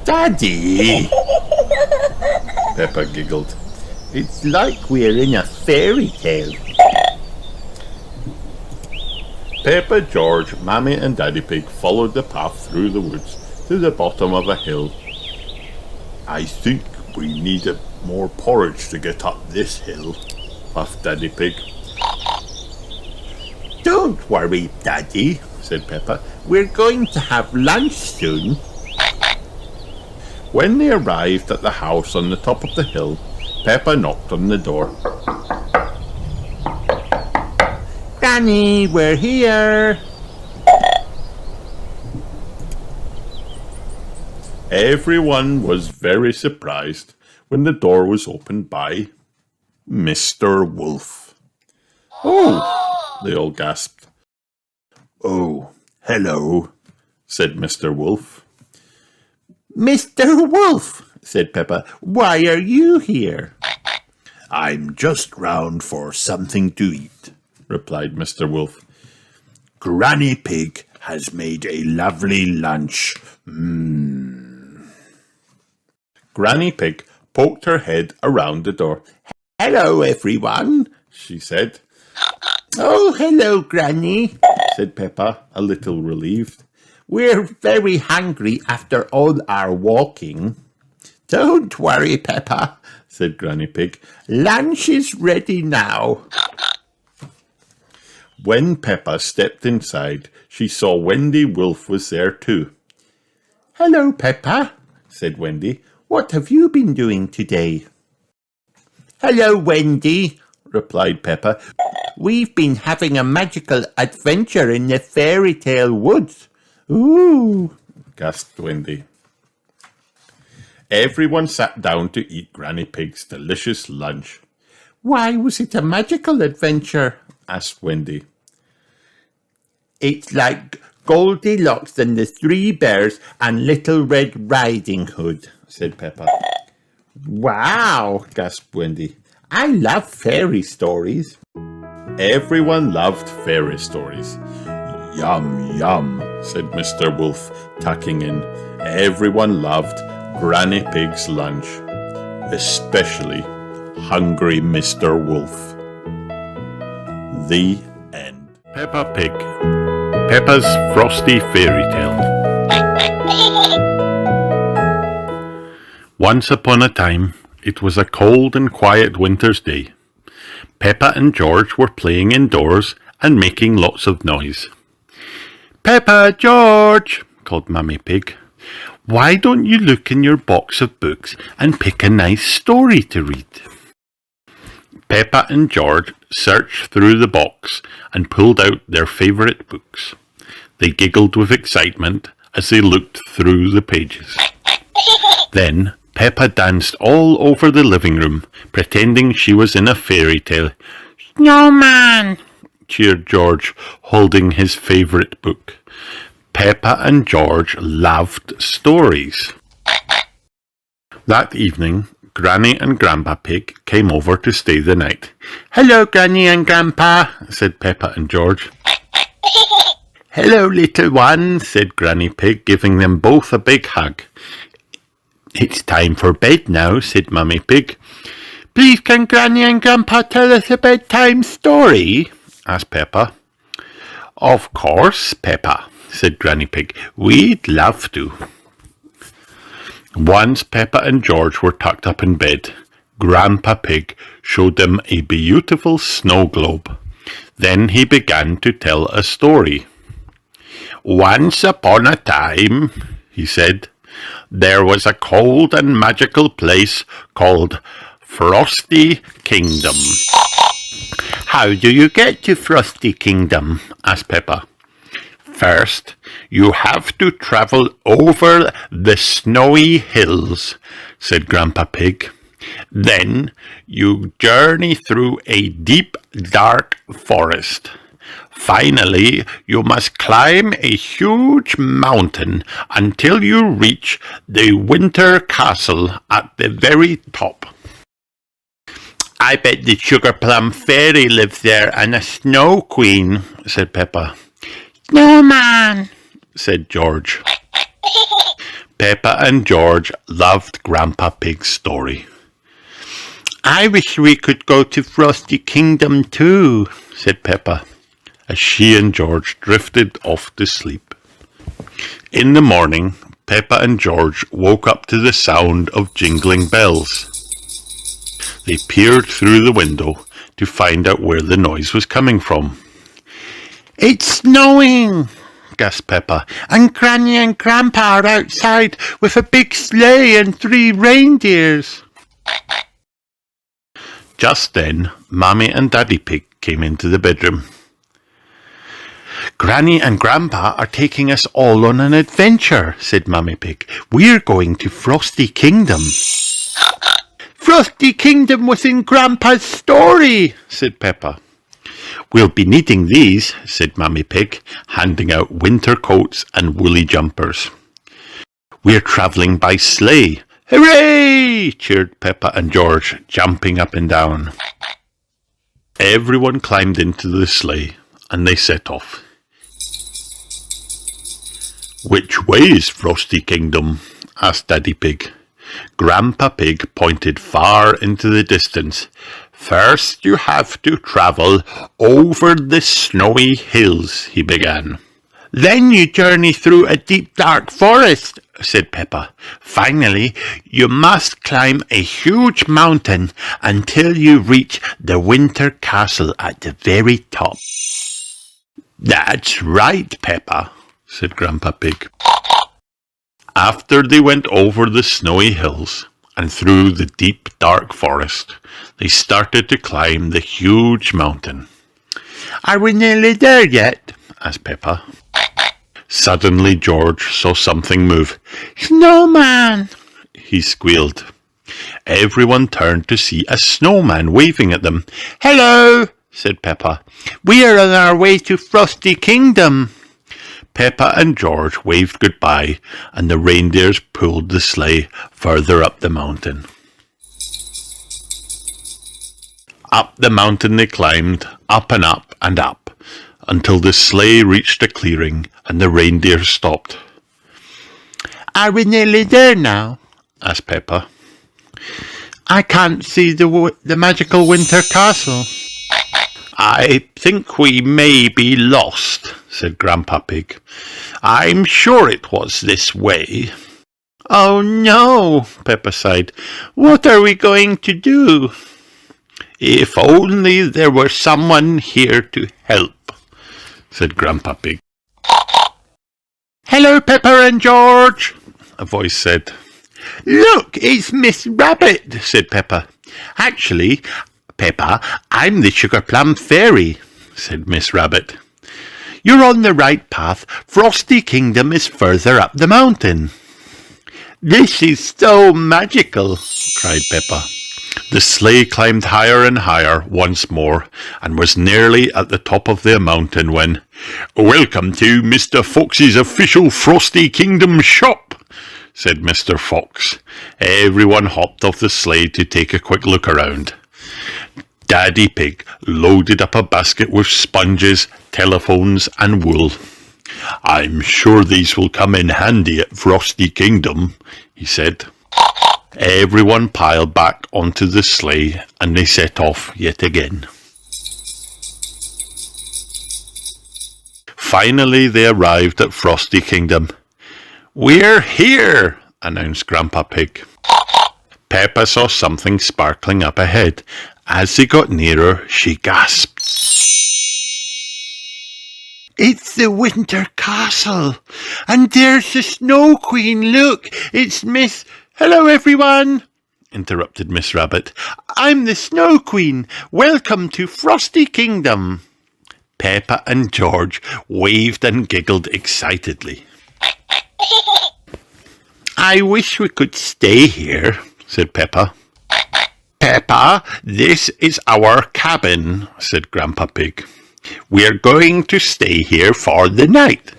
Daddy! Peppa giggled. It's like we're in a fairy tale. Peppa, George, Mammy and Daddy Pig followed the path through the woods to the bottom of a hill. I think we need more porridge to get up this hill, puffed Daddy Pig. Don't worry, Daddy, said Peppa. We're going to have lunch soon. When they arrived at the house on the top of the hill, Peppa knocked on the door. Granny, we're here. Everyone was very surprised when the door was opened by Mr. Wolf. Oh, they all gasped. Oh, hello, said Mr. Wolf. Mr. Wolf, said Peppa, why are you here? I'm just round for something to eat, replied Mr. Wolf. Granny Pig has made a lovely lunch. Granny Pig poked her head around the door. Hello, everyone, she said. Oh, hello, Granny, said Peppa, a little relieved. We're very hungry after all our walking. Don't worry, Peppa, said Granny Pig. Lunch is ready now. When Peppa stepped inside, she saw Wendy Wolf was there too. Hello, Peppa, said Wendy. What have you been doing today? Hello, Wendy, replied Peppa. We've been having a magical adventure in the fairy tale woods. Ooh, gasped Wendy. Everyone sat down to eat Granny Pig's delicious lunch. Why was it a magical adventure? asked Wendy. It's like Goldilocks and the Three Bears and Little Red Riding Hood, said Peppa. Wow, gasped Wendy. I love fairy stories. Everyone loved fairy stories. Yum, yum, said Mr. Wolf, tucking in. Everyone loved Granny Pig's lunch, especially hungry Mr. Wolf. The end. Peppa Pig, Peppa's Frosty Fairy Tale. Once upon a time, it was a cold and quiet winter's day. Peppa and George were playing indoors and making lots of noise. Peppa, George, called Mummy Pig, why don't you look in your box of books and pick a nice story to read? Peppa and George searched through the box and pulled out their favourite books. They giggled with excitement as they looked through the pages. Then Peppa danced all over the living room, pretending she was in a fairy tale. Snowman, cheered George, holding his favourite book. Peppa and George loved stories. That evening, Granny and Grandpa Pig came over to stay the night. Hello, Granny and Grandpa, said Peppa and George. Hello, little one, said Granny Pig, giving them both a big hug. It's time for bed now, said Mummy Pig. Please can Granny and Grandpa tell us a bedtime story? asked Peppa. Of course, Peppa, said Granny Pig. We'd love to. Once Peppa and George were tucked up in bed, Grandpa Pig showed them a beautiful snow globe. Then he began to tell a story. Once upon a time, he said, there was a cold and magical place called Frosty Kingdom. How do you get to Frosty Kingdom? asked Peppa. First, you have to travel over the snowy hills, said Grandpa Pig. Then you journey through a deep, dark forest. Finally, you must climb a huge mountain until you reach the winter castle at the very top. I bet the Sugar Plum Fairy lives there and a Snow Queen, said Peppa. Snowman, said George. Peppa and George loved Grandpa Pig's story. I wish we could go to Frosty Kingdom too, said Peppa, as she and George drifted off to sleep. In the morning, Peppa and George woke up to the sound of jingling bells. They peered through the window to find out where the noise was coming from. It's snowing, gasped Peppa, and Granny and Grandpa are outside with a big sleigh and 3 reindeers. Just then, Mummy and Daddy Pig came into the bedroom. Granny and Grandpa are taking us all on an adventure, said Mummy Pig. We're going to Frosty Kingdom. Frosty Kingdom was in Grandpa's story, said Peppa. We'll be needing these, said Mummy Pig, handing out winter coats and woolly jumpers. We're travelling by sleigh. Hooray! Cheered Peppa and George, jumping up and down. Everyone climbed into the sleigh and they set off. "Which way is Frosty Kingdom?" asked Daddy Pig. Grandpa Pig pointed far into the distance. "First you have to travel over the snowy hills," he began. "Then you journey through a deep dark forest," said Peppa. "Finally, you must climb a huge mountain until you reach the winter castle at the very top." "That's right, Peppa," said Grandpa Pig. After they went over the snowy hills and through the deep dark forest, they started to climb the huge mountain. "Are we nearly there yet?" asked Peppa. Suddenly George saw something move. "Snowman!" he squealed. Everyone turned to see a snowman waving at them. "Hello!" said Peppa. "We are on our way to Frosty Kingdom." Peppa and George waved goodbye, and the reindeers pulled the sleigh further up the mountain. Up the mountain they climbed, up and up and up, until the sleigh reached a clearing and the reindeer stopped. "Are we nearly there now?" asked Peppa. "I can't see the magical winter castle." "I think we may be lost," said Grandpa Pig. "I'm sure it was this way." "Oh no," Peppa sighed. "What are we going to do?" "If only there were someone here to help," said Grandpa Pig. "Hello, Peppa and George," a voice said. "Look, it's Miss Rabbit," said Peppa. "Actually, Peppa, I'm the Sugar Plum Fairy," said Miss Rabbit. "You're on the right path. Frosty Kingdom is further up the mountain." "This is so magical," cried Peppa. The sleigh climbed higher and higher once more and was nearly at the top of the mountain when, "Welcome to Mr. Fox's official Frosty Kingdom shop," said Mr. Fox. Everyone hopped off the sleigh to take a quick look around. Daddy Pig loaded up a basket with sponges, telephones and wool. "I'm sure these will come in handy at Frosty Kingdom," he said. Everyone piled back onto the sleigh and they set off yet again. Finally they arrived at Frosty Kingdom. "We're here," announced Grandpa Pig. Peppa saw something sparkling up ahead. As they got nearer, she gasped. "It's the Winter Castle! And there's the Snow Queen! Look, it's Miss—" "Hello, everyone!" interrupted Miss Rabbit. "I'm the Snow Queen. Welcome to Frosty Kingdom." Peppa and George waved and giggled excitedly. "I wish we could stay here," said Peppa. "Peppa, this is our cabin," said Grandpa Pig. "We're going to stay here for the night."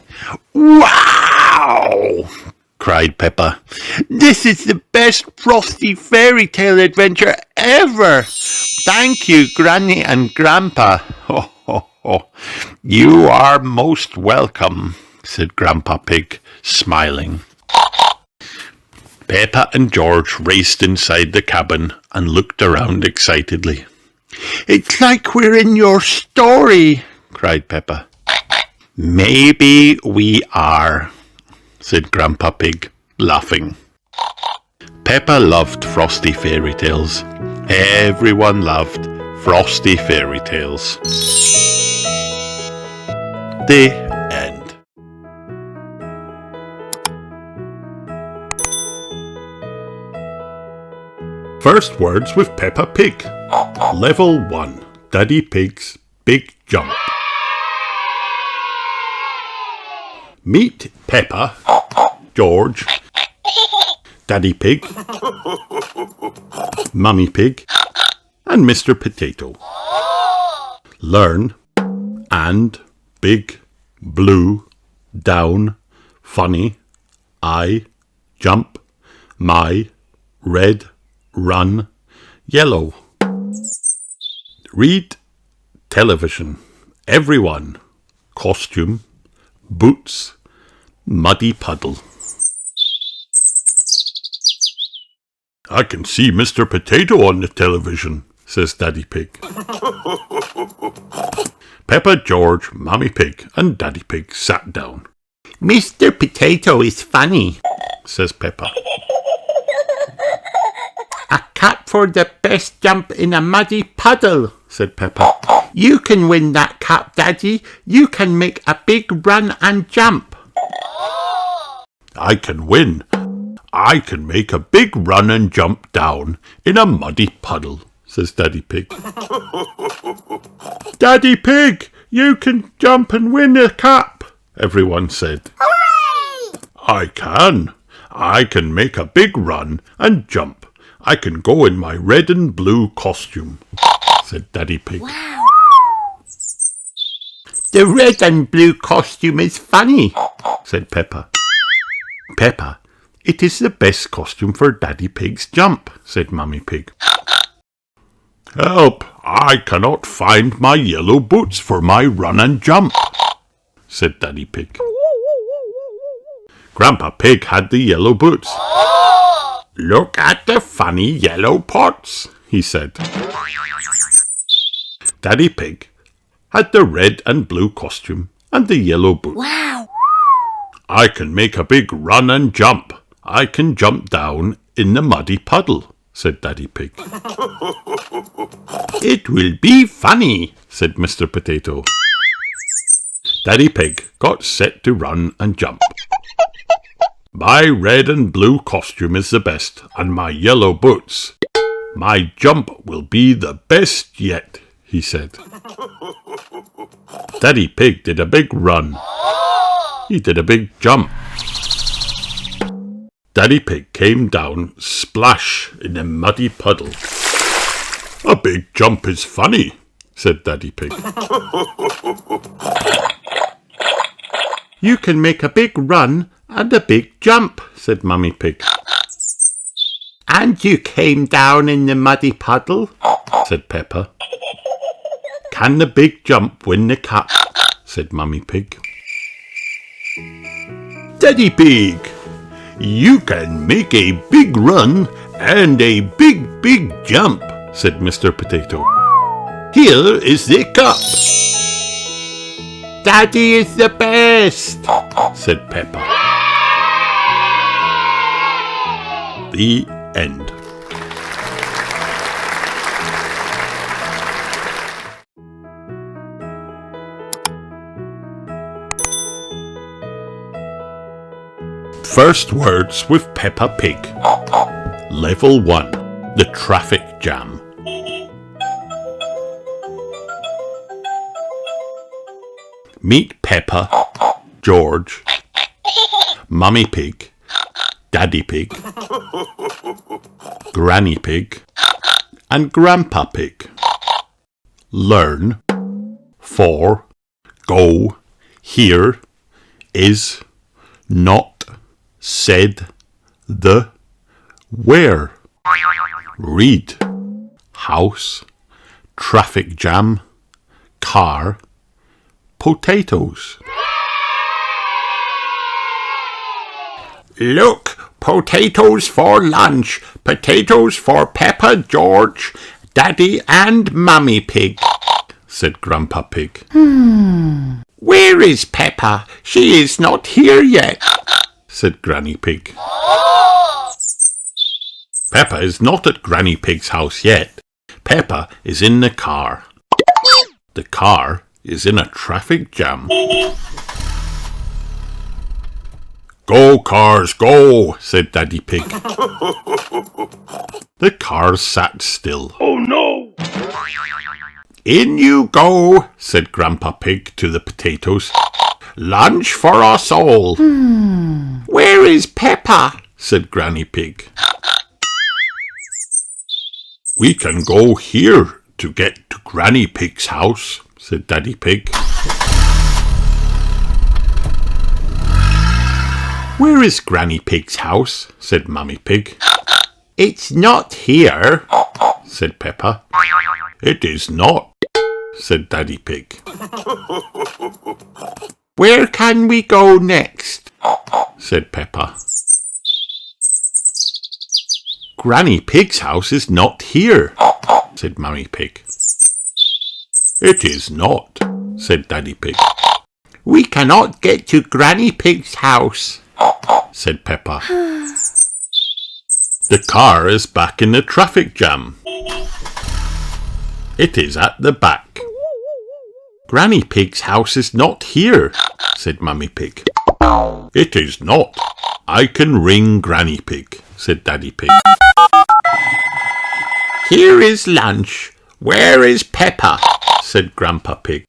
"Wow!" cried Peppa. "This is the best Frosty fairy tale adventure ever. Thank you, Granny and Grandpa." "Ho, ho, ho. You are most welcome," said Grandpa Pig, smiling. Peppa and George raced inside the cabin and looked around excitedly. "It's like we're in your story," cried Peppa. "Maybe we are," said Grandpa Pig, laughing. Peppa loved Frosty fairy tales. Everyone loved Frosty fairy tales. The end. First words with Peppa Pig. Level 1. Daddy Pig's Big Jump. Meet Peppa, George, Daddy Pig, Mummy Pig, and Mr. Potato. Learn and big, blue, down, funny, I, jump, my, red, run, yellow. Read television. Everyone. Costume. Boots. Muddy puddle. I can see Mr. Potato on the television, says Daddy Pig. Peppa, George, Mummy Pig and Daddy Pig sat down. Mr. Potato is funny, Says Peppa. a cap for the best jump in a muddy puddle. Said Peppa. You can win that cap, Daddy. You can make a big run and jump. I can win. I can make a big run and jump down in a muddy puddle, says Daddy Pig. Daddy Pig, you can jump and win a cap, everyone said. Hooray! I can. I can make a big run and jump. I can go in my red and blue costume, said Daddy Pig. Wow! The red and blue costume is funny. Said Peppa. Peppa, it is the best costume for Daddy Pig's jump, said Mummy Pig. Help! I cannot find my yellow boots for my run and jump, said Daddy Pig. Grandpa Pig had the yellow boots. Look at the funny yellow pots, he said. Daddy Pig had the red and blue costume and the yellow boots. Wow! I can make a big run and jump. I can jump down in the muddy puddle, said Daddy Pig. It will be funny, said Mr. Potato. Daddy Pig got set to run and jump. My red and blue costume is the best, and my yellow boots. My jump will be the best yet, he said. Daddy Pig did a big run. He did a big jump. Daddy Pig came down splash in a muddy puddle. A big jump is funny, said Daddy Pig. You can make a big run and a big jump, said Mummy Pig. And you came down in the muddy puddle, said Peppa. Can the big jump win the cap? Said Mummy Pig. Daddy Pig, you can make a big run and a big jump, said Mr. Potato. Here is the cup. Daddy is the best, said Peppa. The end. First words with Peppa Pig. Level 1. The traffic jam. Meet Peppa, George, Mummy Pig, Daddy Pig, Granny Pig, and Grandpa Pig. Learn. For, go, here, is, not, said, the, where. Read. House, traffic jam, car, potatoes. Look, potatoes for lunch, potatoes for Peppa, George, Daddy and Mummy Pig, said Grandpa Pig. Where is Peppa? She is not here yet, said Granny Pig. Peppa is not at Granny Pig's house yet. Peppa is in the car. The car is in a traffic jam. Go, cars, go, said Daddy Pig. The cars sat still. Oh no! In you go, said Grandpa Pig to the potatoes. Lunch for us all. Where is Peppa? Said Granny Pig. We can go here to get to Granny Pig's house, said Daddy Pig. Where is Granny Pig's house? Said Mummy Pig. It's not here, said Peppa. It is not, said Daddy Pig. Where can we go next? Said Peppa. Granny Pig's house is not here, said Mummy Pig. It is not, said Daddy Pig. We cannot get to Granny Pig's house, said Peppa. The car is back in the traffic jam. It is at the back. Granny Pig's house is not here, said Mummy Pig. It is not. I can ring Granny Pig, said Daddy Pig. Here is lunch. Where is Peppa? Said Grandpa Pig.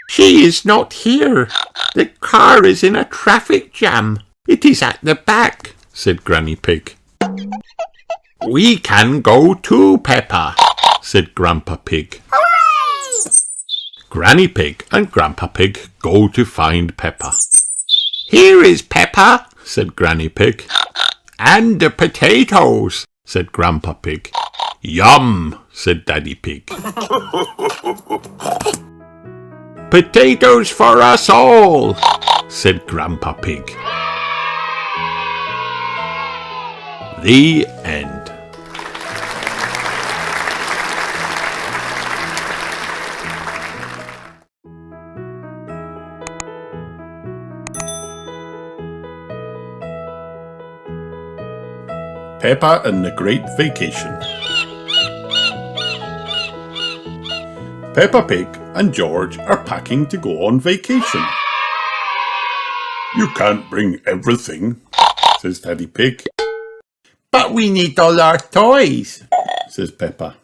She is not here. The car is in a traffic jam. It is at the back, said Granny Pig. We can go too, Peppa, said Grandpa Pig. Hooray! Granny Pig and Grandpa Pig go to find Peppa. Here is Peppa, said Granny Pig. And the potatoes, said Grandpa Pig. Yum, said Daddy Pig. Potatoes for us all, said Grandpa Pig. The end. Peppa and the Great Vacation. Peppa Pig and George are packing to go on vacation. You can't bring everything, says Daddy Pig. But we need all our toys, Says Peppa.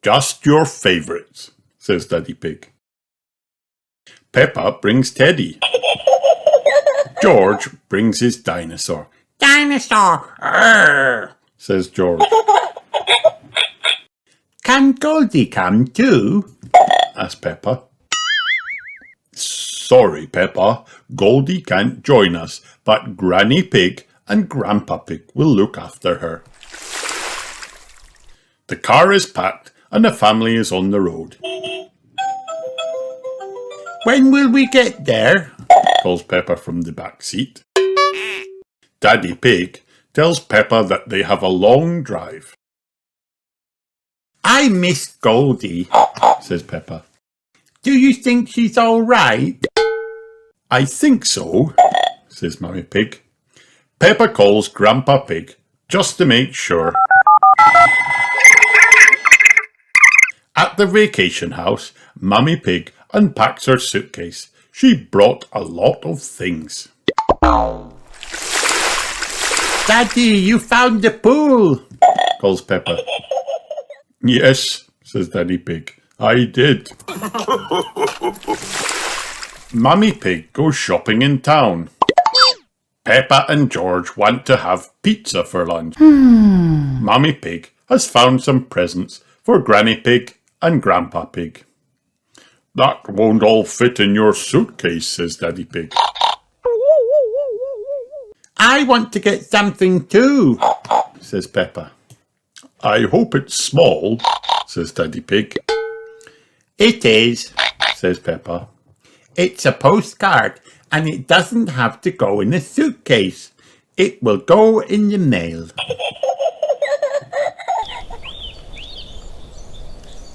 Just your favourites, says Daddy Pig. Peppa brings Teddy. George brings his dinosaur. Dinosaur! Arr! Says George. Can Goldie come too? Asks Peppa. Sorry, Peppa. Goldie can't join us, but Granny Pig and Grandpa Pig will look after her. The car is packed and the family is on the road. When will we get there? Calls Peppa from the back seat. Daddy Pig tells Peppa that they have a long drive. I miss Goldie, Says Peppa. Do you think she's all right? I think so, says Mummy Pig. Peppa calls Grandpa Pig just to make sure. At the vacation house, Mummy Pig unpacks her suitcase. She brought a lot of things. Daddy, you found the pool, Calls Peppa. Yes, says Daddy Pig. I did. Mummy Pig goes shopping in town. Peppa and George want to have pizza for lunch. Mummy Pig has found some presents for Granny Pig and Grandpa Pig. That won't all fit in your suitcase, says Daddy Pig. I want to get something too, Says Peppa. I hope it's small, says Daddy Pig. It is. Says Peppa. It's a postcard and it doesn't have to go in a suitcase. It will go in the mail.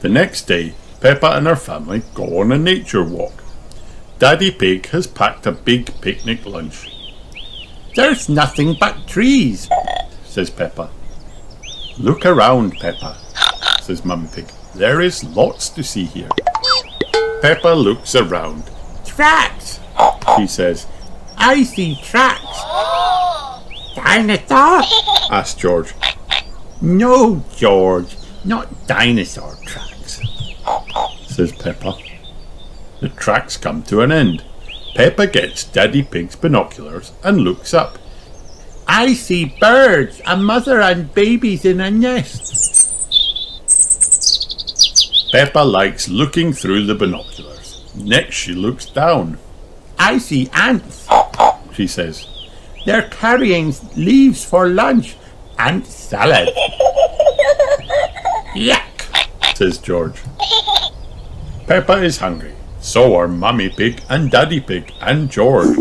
The next day, Peppa and her family go on a nature walk. Daddy Pig has packed a big picnic lunch. There's nothing but trees, Says Peppa. Look around, Peppa, says Mummy Pig. There is lots to see here. Peppa looks around. Tracks. She says, I see tracks. Dinosaur? asks George. No, George, not dinosaur tracks. Says Peppa. The tracks come to an end. Peppa gets Daddy Pig's binoculars and looks up. I see birds, a mother and babies in a nest. Peppa likes looking through the binoculars. Next she looks down. I see ants. She says, They're carrying leaves for lunch and salad. Yuck, says George. Peppa is hungry. So are Mummy Pig and Daddy Pig and George.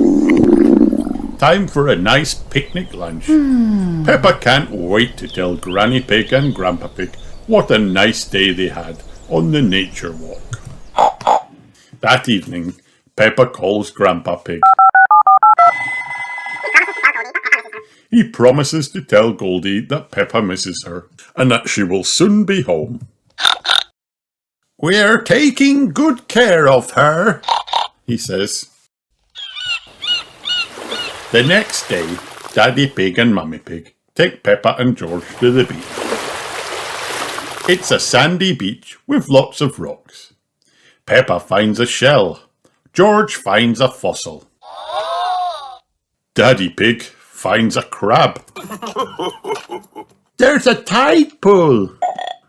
Time for a nice picnic lunch. Peppa can't wait to tell Granny Pig and Grandpa Pig what a nice day they had on the nature walk. That evening, Peppa calls Grandpa Pig. He promises to tell Goldie that Peppa misses her and that she will soon be home. We're taking good care of her, he says. The next day, Daddy Pig and Mummy Pig take Peppa and George to the beach. It's a sandy beach with lots of rocks. Peppa finds a shell. George finds a fossil. Daddy Pig finds a crab. There's a tide pool,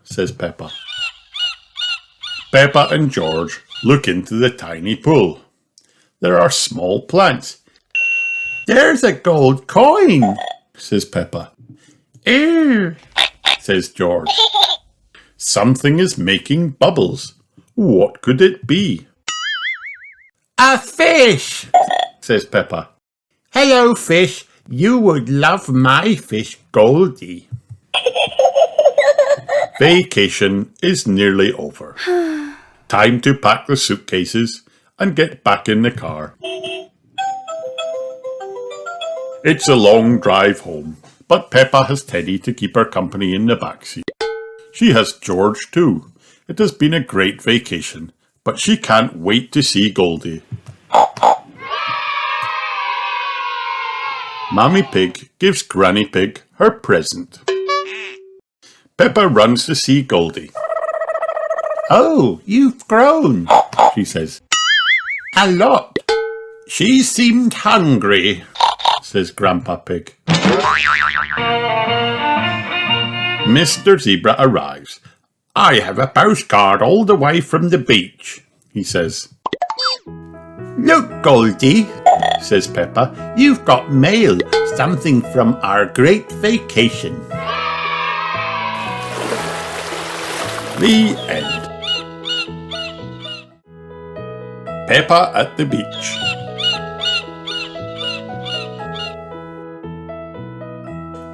says Peppa. Peppa and George look into the tiny pool. There are small plants. There's a gold coin, says Peppa. Ew, says George. Something is making bubbles. What could it be? A fish, says Peppa. Hello, fish. You would love my fish, Goldie. Vacation is nearly over. Time to pack the suitcases and get back in the car. It's a long drive home, but Peppa has Teddy to keep her company in the backseat. She has George too. It has been a great vacation, but she can't wait to see Goldie. Mummy Pig gives Granny Pig her present. Peppa runs to see Goldie. Oh, you've grown, she says. A lot. She seemed hungry, says Grandpa Pig. Mr. Zebra arrives. I have a postcard all the way from the beach, he says. Look, Goldie, says Peppa. you've got mail, something from our great vacation. The end. Peppa at the beach.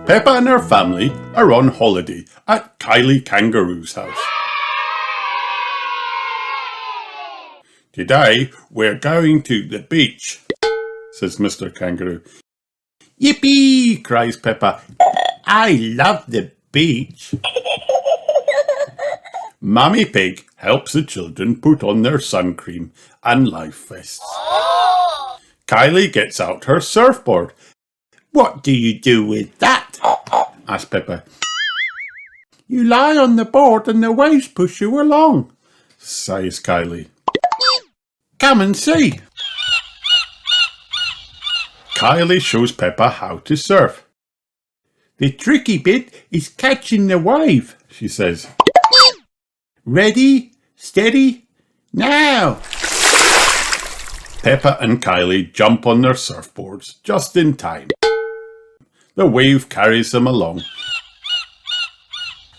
Peppa and her family are on holiday at Kylie Kangaroo's house. Today we're going to the beach, says Mr. Kangaroo. Yippee, Cries Peppa. I love the beach. Mummy Pig helps the children put on their sun cream and life vests. Kylie gets out her surfboard. What do you do with that? Asks Peppa. You lie on the board and the waves push you along, Sighs Kylie. Come and see. Kylie shows Peppa how to surf. The tricky bit is catching the wave, She says. Ready, steady, now. Peppa and Kylie jump on their surfboards just in time. The wave carries them along.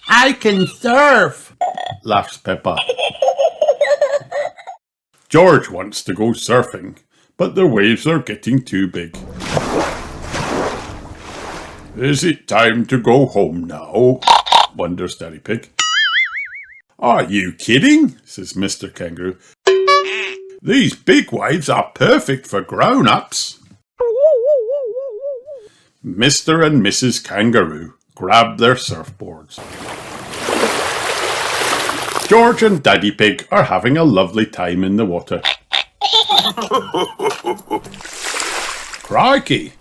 I can surf, Laughs Peppa. George wants to go surfing, but the waves are getting too big. Is it time to go home now? Wonders Daddy Pig. Are you kidding? Says Mr. Kangaroo. These big waves are perfect for grown-ups. Mr. and Mrs. Kangaroo grab their surfboards. George and Daddy Pig are having a lovely time in the water. Crikey,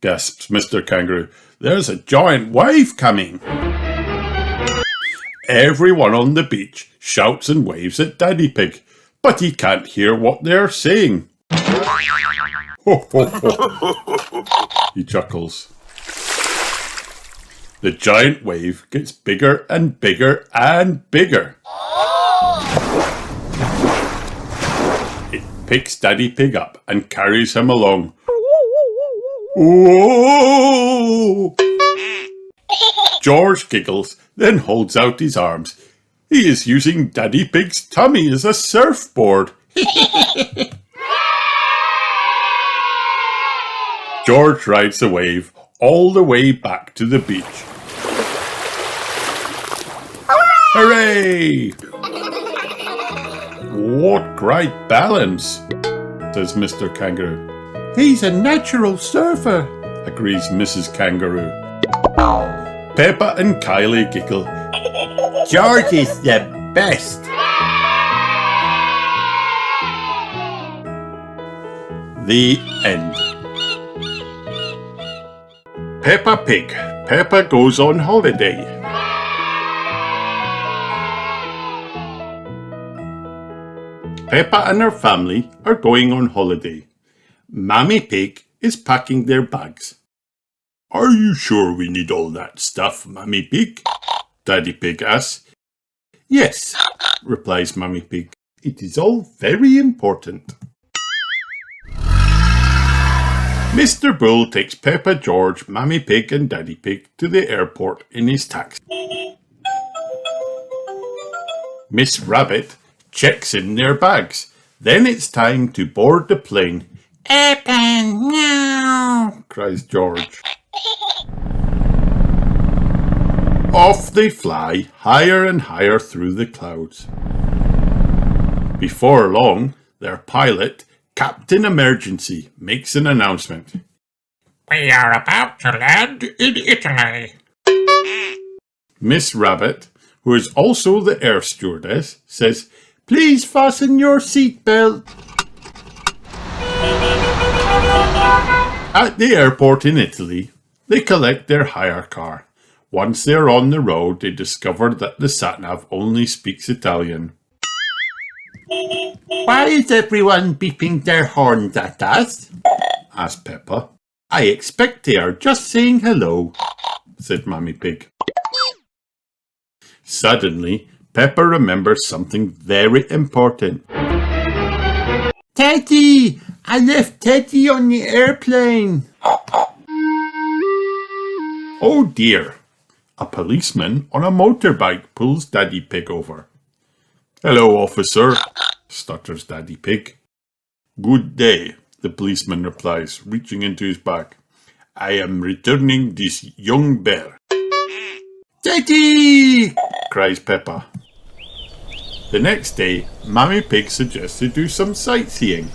gasps Mr. Kangaroo. There's a giant wave coming. Everyone on the beach shouts and waves at Daddy Pig, but he can't hear what they're saying. Ho, ho, ho. He chuckles. The giant wave gets bigger and bigger and bigger. It picks Daddy Pig up and carries him along. Whoa! George giggles, then holds out his arms. He is using Daddy Pig's tummy as a surfboard. George rides the wave all the way back to the beach. Hooray! What great balance, says Mr. Kangaroo. He's a natural surfer, Agrees Mrs. Kangaroo. Peppa and Kylie giggle. George is the best. The end. Peppa Pig. Peppa goes on holiday. Peppa and her family are going on holiday. Mammy Pig is packing their bags. Are you sure we need all that stuff, Mammy Pig? Daddy Pig asks. Yes, replies Mammy Pig. It is all very important. Mr. Bull takes Peppa, George, Mammy Pig and Daddy Pig to the airport in his taxi. Miss Rabbit checks in their bags. Then it's time to board the plane. Airplane, meow, Cries George. Off they fly, higher and higher through the clouds. Before long, their pilot, Captain Emergency, makes an announcement. We are about to land in Italy. Miss Rabbit, who is also the air stewardess, says, Please fasten your seatbelt. At the airport in Italy, they collect their hire car. Once they're on the road, they discover that the sat-nav only speaks Italian. Why is everyone beeping their horns at us? Asked Peppa. I expect they are just saying hello, said Mammy Pig. Suddenly, Peppa remembers something very important. Teddy! I left Teddy on the airplane. Oh dear! A policeman on a motorbike pulls Daddy Pig over. Hello, officer, stutters Daddy Pig. Good day, the policeman replies, reaching into his bag. I am returning this young bear. Teddy! Cries Peppa. The next day, Mammy Pig suggests they do some sightseeing.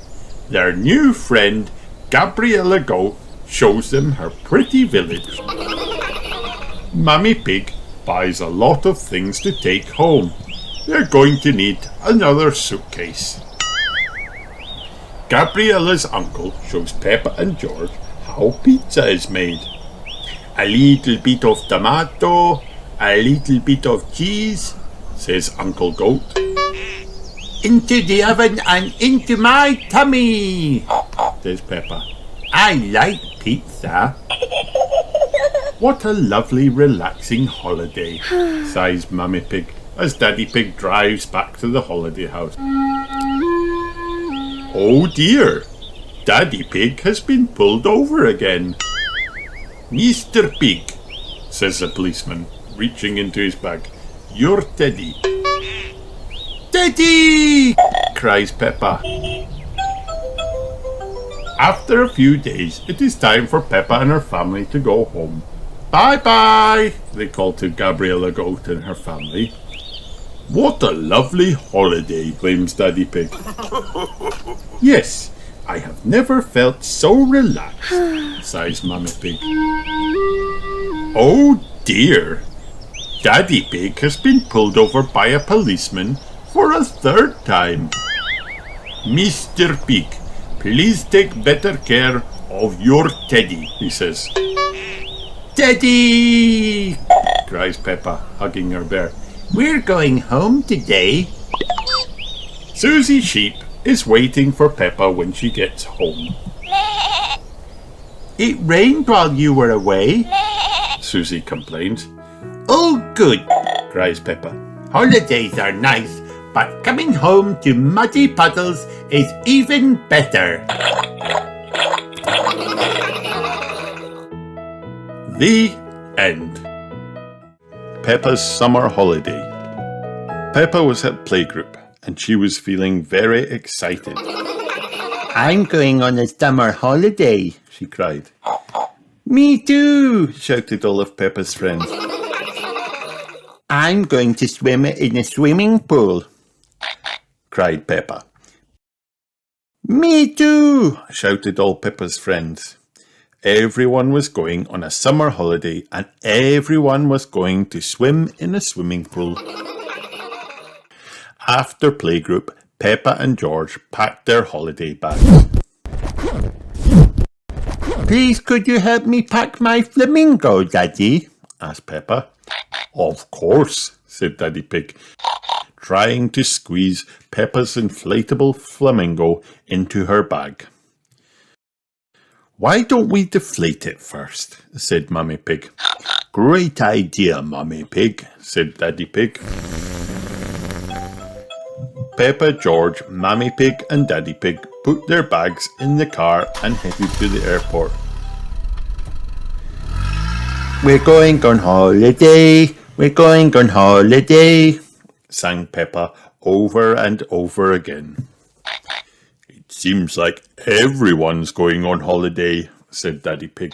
Their new friend, Gabriella Goat, shows them her pretty village. Mammy Pig buys a lot of things to take home. They're going to need another suitcase. Gabriella's uncle shows Peppa and George how pizza is made. A little bit of tomato, a little bit of cheese, says Uncle Goat. Into the oven and into my tummy, Says Peppa. I like pizza. What a lovely relaxing holiday, sighs Mummy Pig as Daddy Pig drives back to the holiday house. Oh dear, Daddy Pig has been pulled over again. Mr. Pig, says the policeman, reaching into his bag. You're Teddy. Teddy! Cries Peppa. After a few days, it is time for Peppa and her family to go home. Bye-bye, they call to Gabriella Goat and her family. What a lovely holiday, claims Daddy Pig. Yes, I have never felt so relaxed, sighs Mummy Pig. Oh dear, Daddy Pig has been pulled over by a policeman for a third time. Mr. Pig, please take better care of your Teddy, he says. Teddy! Cries Peppa, hugging her bear. We're going home today. Susie Sheep is waiting for Peppa when she gets home. It rained while you were away. Susie complains. Oh, good, Cries Peppa. holidays are nice, but coming home to muddy puddles is even better. The end. Peppa's summer holiday. Peppa was at playgroup and she was feeling very excited. I'm going on a summer holiday, she cried. Me too, shouted all of Peppa's friends. I'm going to swim in a swimming pool, cried Peppa. Me too, shouted all Peppa's friends. Everyone was going on a summer holiday and everyone was going to swim in a swimming pool. After playgroup, Peppa and George packed their holiday bags. Please, could you help me pack my flamingo, Daddy? Asked Peppa. Of course, said Daddy Pig, trying to squeeze Peppa's inflatable flamingo into her bag. Why don't we deflate it first? Said Mummy Pig. Great idea, Mummy Pig, said Daddy Pig. Peppa, George, Mummy Pig and Daddy Pig put their bags in the car and headed to the airport. We're going on holiday, we're going on holiday, sang Peppa over and over again. It seems like everyone's going on holiday, said Daddy Pig.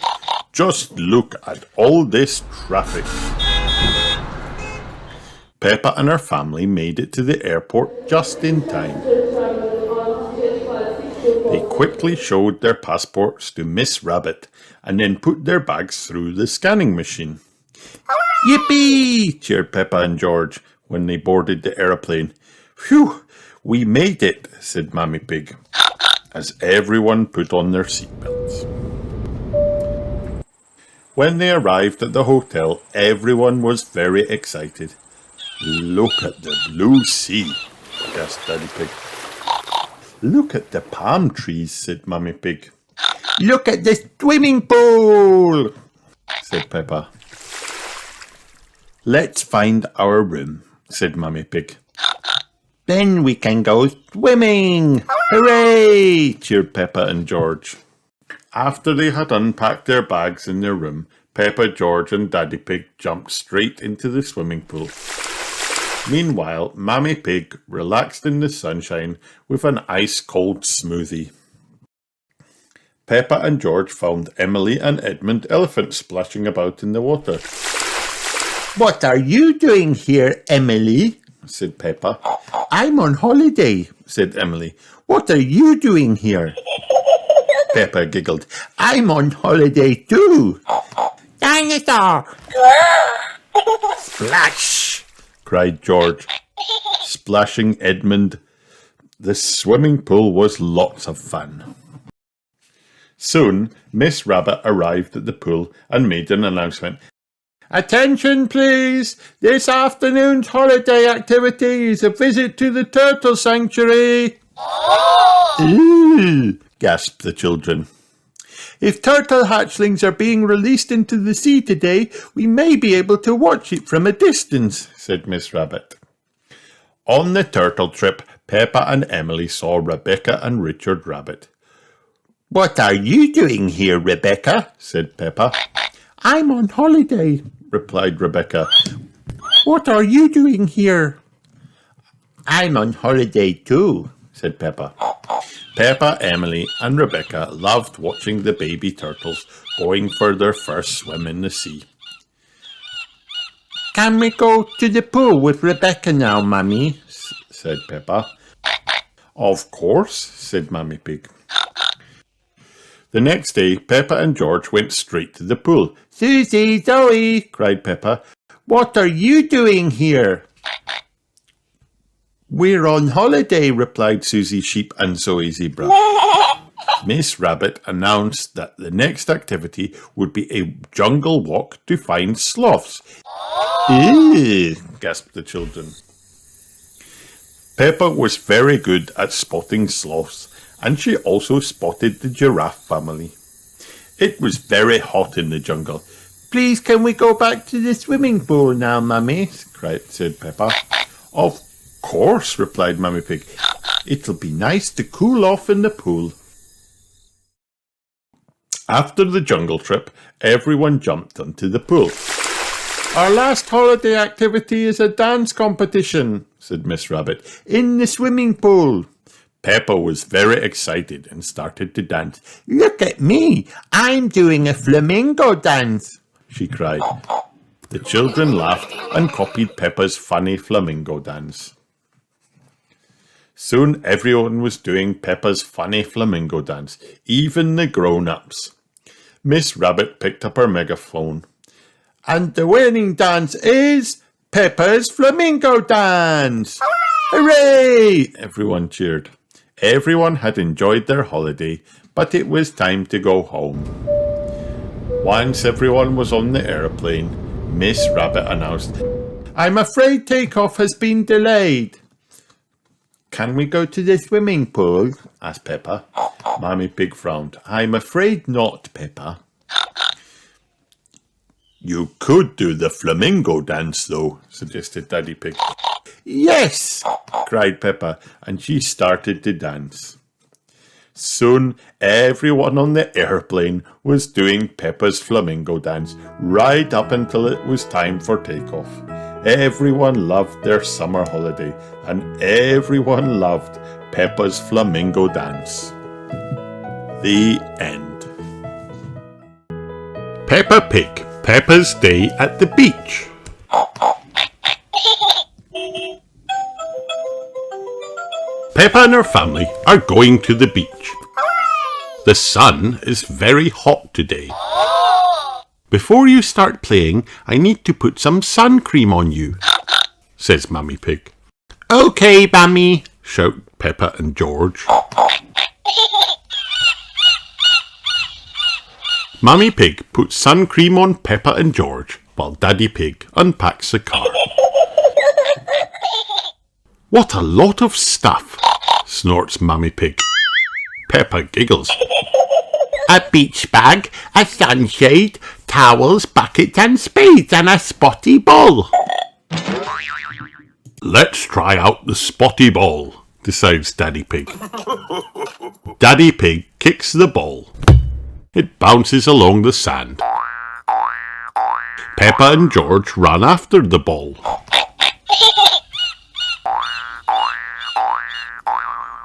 Just look at all this traffic. Peppa and her family made it to the airport just in time. They quickly showed their passports to Miss Rabbit and then put their bags through the scanning machine. Yippee! Cheered Peppa and George when they boarded the aeroplane. Phew! We made it, said Mummy Pig, as everyone put on their seatbelts. When they arrived at the hotel, everyone was very excited. Look at the blue sea, gasped Daddy Pig. Look at the palm trees, said Mummy Pig. Look at the swimming pool, said Peppa. Let's find our room, said Mummy Pig. Then we can go swimming! Hooray! Cheered Peppa and George. After they had unpacked their bags in their room, Peppa, George and Daddy Pig jumped straight into the swimming pool. Meanwhile, Mummy Pig relaxed in the sunshine with an ice-cold smoothie. Peppa and George found Emily and Edmund Elephant splashing about in the water. What are you doing here, Emily? Said Peppa. I'm on holiday, said Emily. What are you doing here? Peppa giggled. I'm on holiday too. Dinosaur! Splash! Cried George, splashing Edmund. The swimming pool was lots of fun. Soon, Miss Rabbit arrived at the pool and made an announcement. Attention, please! This afternoon's holiday activity is a visit to the turtle sanctuary. Ooh! Gasped the children. If turtle hatchlings are being released into the sea today, we may be able to watch it from a distance, said Miss Rabbit. On the turtle trip, Peppa and Emily saw Rebecca and Richard Rabbit. What are you doing here, Rebecca? Said Peppa. I'm on holiday, replied Rebecca. What are you doing here? I'm on holiday too, said Peppa. Peppa, Emily and Rebecca loved watching the baby turtles going for their first swim in the sea. Can we go to the pool with Rebecca now, Mummy? Said Peppa. Of course, said Mummy Pig. The next day, Peppa and George went straight to the pool. Susie, Zoe, cried Peppa. What are you doing here? We're on holiday, replied Susie Sheep and Zoe Zebra. Miss Rabbit announced that the next activity would be a jungle walk to find sloths. Ew, gasped the children. Peppa was very good at spotting sloths, and she also spotted the giraffe family. It was very hot in the jungle. Please, can we go back to the swimming pool now, Mummy? Said Peppa. Of course, replied Mummy Pig. It'll be nice to cool off in the pool. After the jungle trip, everyone jumped onto the pool. Our last holiday activity is a dance competition, said Miss Rabbit, in the swimming pool. Peppa was very excited and started to dance. Look at me, I'm doing a flamingo dance, she cried. The children laughed and copied Peppa's funny flamingo dance. Soon everyone was doing Peppa's funny flamingo dance, even the grown-ups. Miss Rabbit picked up her megaphone. And the winning dance is Peppa's Flamingo Dance! Hooray! Everyone cheered. Everyone had enjoyed their holiday, but it was time to go home. Once everyone was on the airplane, Miss Rabbit announced, I'm afraid takeoff has been delayed. Can we go to the swimming pool? Asked Peppa. Mummy Pig frowned. I'm afraid not, Peppa. You could do the flamingo dance, though, suggested Daddy Pig. Yes, cried Peppa, and she started to dance. Soon everyone on the airplane was doing Peppa's flamingo dance right up until it was time for takeoff. Everyone loved their summer holiday, and everyone loved Peppa's flamingo dance. The end. Peppa Pig, Peppa's Day at the Beach. Peppa and her family are going to the beach. The sun is very hot today. Before you start playing, I need to put some sun cream on you, says Mummy Pig. Okay, Mummy, shout Peppa and George. Mummy Pig puts sun cream on Peppa and George while Daddy Pig unpacks the car. What a lot of stuff, snorts Mummy Pig. Peppa giggles. A beach bag, a sunshade, towels, buckets and spades and a spotty ball. Let's try out the spotty ball, decides Daddy Pig. Daddy Pig kicks the ball. It bounces along the sand. Peppa and George run after the ball.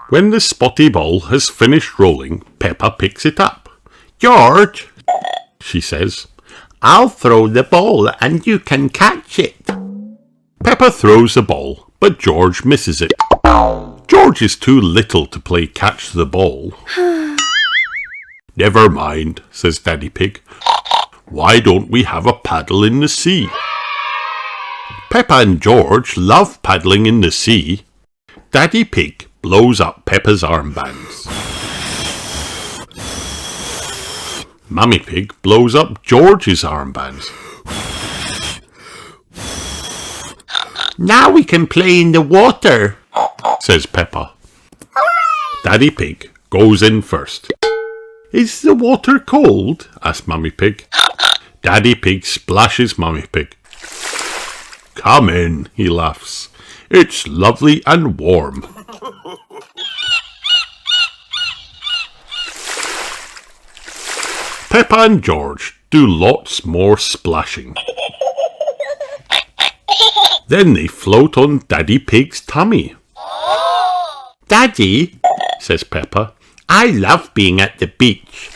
When the spotty ball has finished rolling, Peppa picks it up. George, she says, I'll throw the ball and you can catch it. Peppa throws the ball, but George misses it. George is too little to play catch the ball. Never mind, says Daddy Pig. Why don't we have a paddle in the sea? Peppa and George love paddling in the sea. Daddy Pig blows up Peppa's armbands. Mummy Pig blows up George's armbands. Now we can play in the water, says Peppa. Daddy Pig goes in first. Is the water cold? Asks Mummy Pig. Daddy Pig splashes Mummy Pig. Come in, he laughs. It's lovely and warm. Peppa and George do lots more splashing. Then they float on Daddy Pig's tummy. Daddy, says Peppa, I love being at the beach.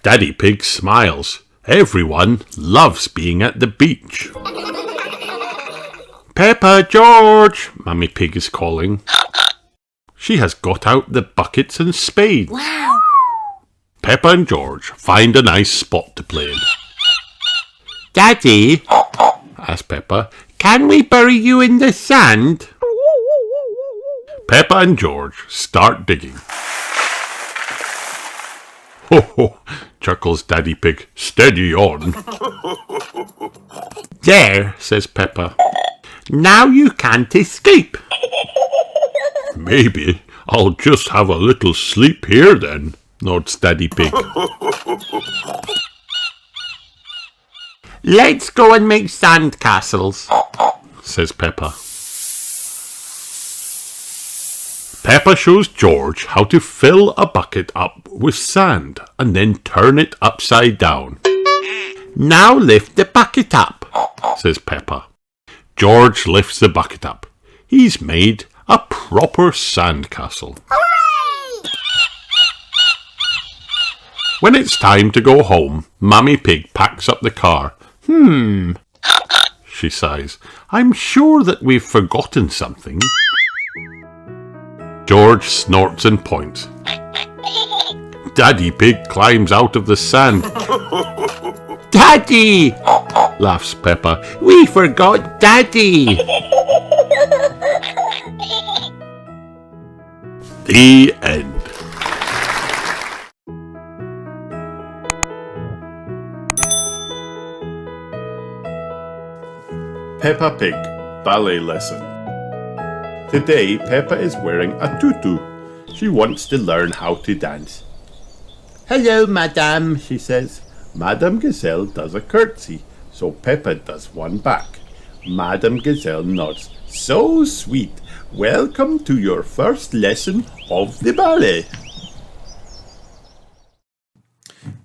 Daddy Pig smiles. Everyone loves being at the beach. Peppa, George, Mummy Pig is calling. She has got out the buckets and spades. Wow. Peppa and George find a nice spot to play in. Daddy, asks Peppa, can we bury you in the sand? Peppa and George start digging. Ho ho, chuckles Daddy Pig. Steady on. There, says Peppa. Now you can't escape. Maybe I'll just have a little sleep here then, nods Daddy Pig. Let's go and make sand castles, says Peppa. Peppa shows George how to fill a bucket up with sand and then turn it upside down. Now lift the bucket up, says Peppa. George lifts the bucket up. He's made a proper sandcastle. When it's time to go home, Mummy Pig packs up the car. She sighs. I'm sure that we've forgotten something. George snorts and points. Daddy Pig climbs out of the sand. Daddy! Laughs Peppa. We forgot Daddy! The end. Peppa Pig Ballet Lesson. Today, Peppa is wearing a tutu. She wants to learn how to dance. Hello, Madame, she says. Madame Gazelle does a curtsy, so Peppa does one back. Madame Gazelle nods. So sweet. Welcome to your first lesson of the ballet.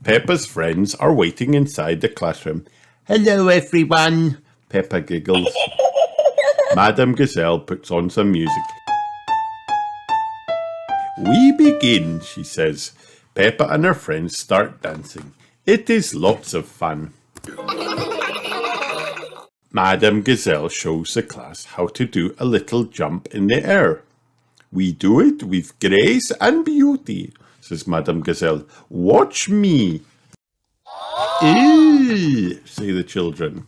Peppa's friends are waiting inside the classroom. Hello, everyone, Peppa giggles. Madame Gazelle puts on some music. We begin, she says. Peppa and her friends start dancing. It is lots of fun. Madame Gazelle shows the class how to do a little jump in the air. We do it with grace and beauty, says Madame Gazelle. Watch me. Ew, say the children.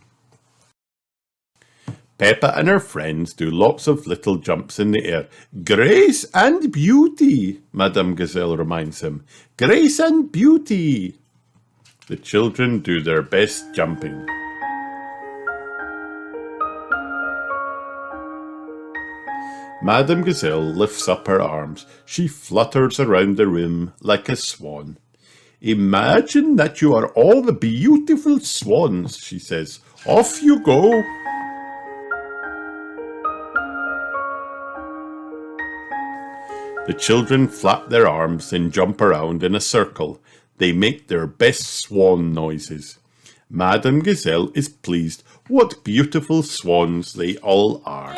Peppa and her friends do lots of little jumps in the air. Grace and beauty, Madame Gazelle reminds them. Grace and beauty. The children do their best jumping. Madame Gazelle lifts up her arms. She flutters around the room like a swan. Imagine that you are all the beautiful swans, she says. Off you go. The children flap their arms and jump around in a circle. They make their best swan noises. Madame Gazelle is pleased. What beautiful swans they all are.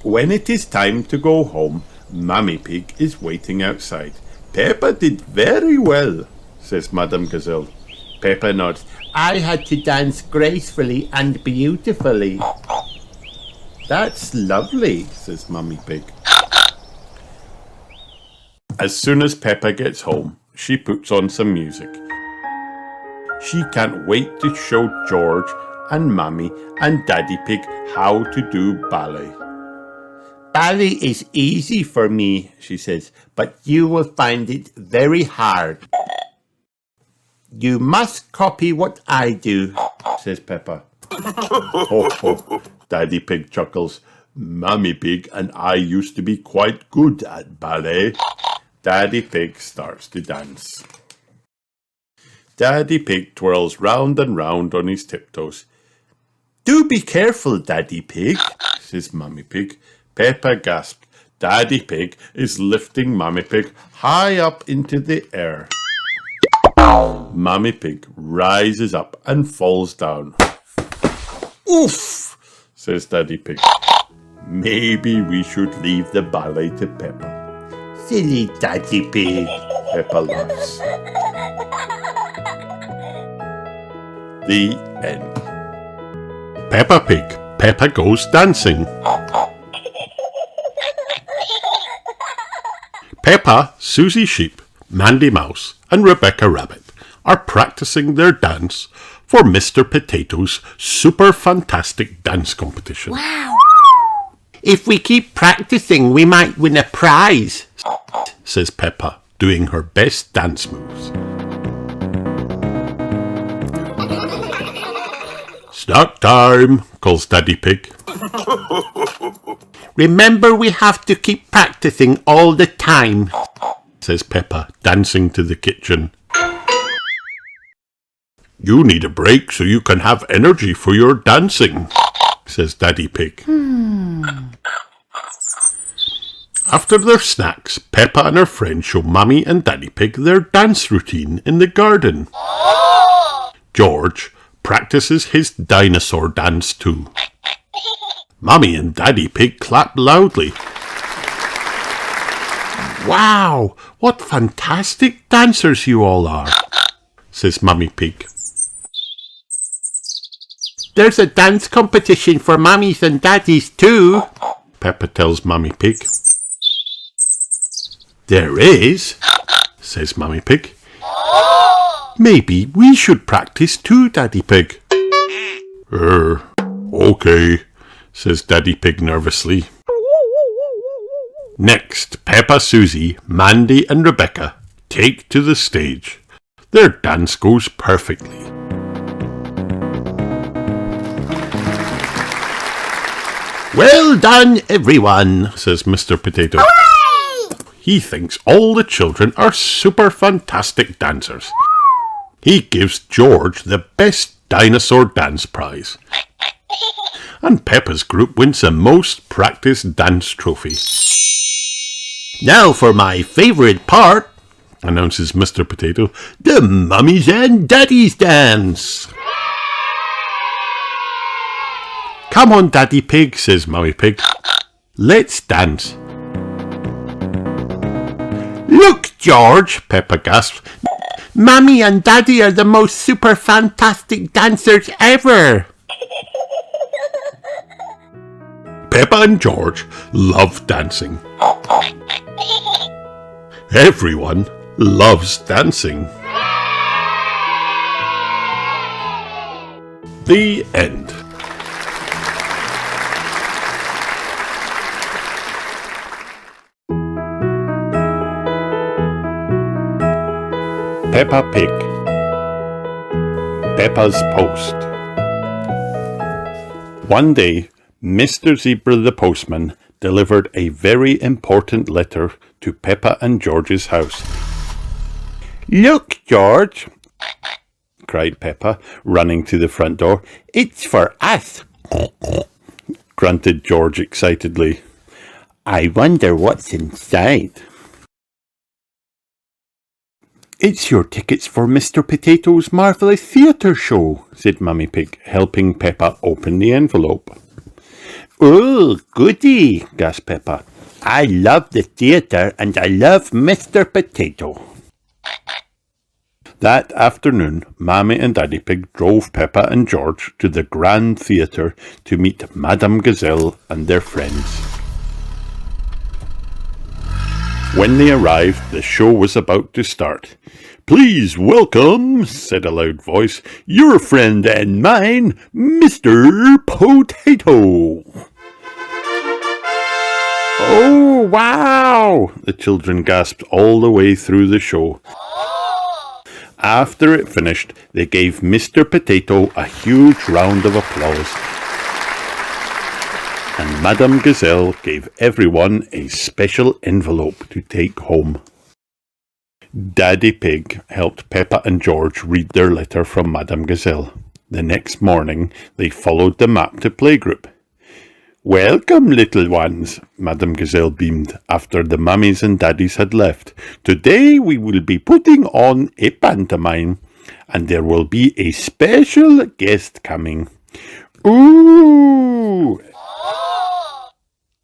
When it is time to go home, Mummy Pig is waiting outside. Peppa did very well, says Madame Gazelle. Peppa nods. I had to dance gracefully and beautifully. That's lovely, says Mummy Pig. As soon as Peppa gets home, she puts on some music. She can't wait to show George and Mummy and Daddy Pig how to do ballet. Ballet is easy for me, she says, but you will find it very hard. You must copy what I do, says Peppa. Ho, ho, Daddy Pig chuckles. Mummy Pig and I used to be quite good at ballet. Daddy Pig starts to dance. Daddy Pig twirls round and round on his tiptoes. Do be careful, Daddy Pig, says Mummy Pig. Peppa gasps. Daddy Pig is lifting Mummy Pig high up into the air. Mummy Pig rises up and falls down. Oof, says Daddy Pig. Maybe we should leave the ballet to Peppa. Silly Daddy Pig, Peppa laughs. The end. Peppa Pig, Peppa Goes Dancing. Peppa, Susie Sheep, Mandy Mouse and Rebecca Rabbit are practicing their dance for Mr. Potato's super fantastic dance competition. Wow. If we keep practicing, we might win a prize, says Peppa, doing her best dance moves. Snack time, calls Daddy Pig. Remember, we have to keep practicing all the time, says Peppa, dancing to the kitchen. You need a break so you can have energy for your dancing, says Daddy Pig. After their snacks, Peppa and her friend show Mummy and Daddy Pig their dance routine in the garden. George practices his dinosaur dance too. Mummy and Daddy Pig clap loudly. Wow, what fantastic dancers you all are, says Mummy Pig. There's a dance competition for mummies and daddies too, Peppa tells Mummy Pig. There is, says Mummy Pig. Maybe we should practice too, Daddy Pig. Okay, says Daddy Pig nervously. Next, Peppa, Susie, Mandy and Rebecca take to the stage. Their dance goes perfectly. Well done, everyone, says Mr. Potato. Hooray! He thinks all the children are super fantastic dancers. He gives George the best dinosaur dance prize. And Peppa's group wins the most practiced dance trophy. Now for my favourite part, announces Mr. Potato, the Mummies and Daddies dance. Come on, Daddy Pig, says Mummy Pig. Let's dance. Look, George, Peppa gasps. Mummy and Daddy are the most super fantastic dancers ever. Peppa and George love dancing. Everyone loves dancing. The end. Peppa Pig. Peppa's Post. One day, Mr. Zebra the postman delivered a very important letter to Peppa and George's house. Look, George, cried Peppa, running to the front door. It's for us, grunted George excitedly. I wonder what's inside. It's your tickets for Mr. Potato's marvellous theatre show, said Mummy Pig, helping Peppa open the envelope. Oh, goody, gasped Peppa. I love the theatre and I love Mr. Potato. That afternoon, Mammy and Daddy Pig drove Peppa and George to the Grand Theatre to meet Madame Gazelle and their friends. When they arrived, the show was about to start. Please welcome, said a loud voice, your friend and mine, Mr. Potato. Oh, wow! The children gasped all the way through the show. After it finished, they gave Mr. Potato a huge round of applause. And Madame Gazelle gave everyone a special envelope to take home. Daddy Pig helped Peppa and George read their letter from Madame Gazelle. The next morning, they followed the map to playgroup. Welcome, little ones, Madame Gazelle beamed after the mummies and daddies had left. Today we will be putting on a pantomime, and there will be a special guest coming. Ooh!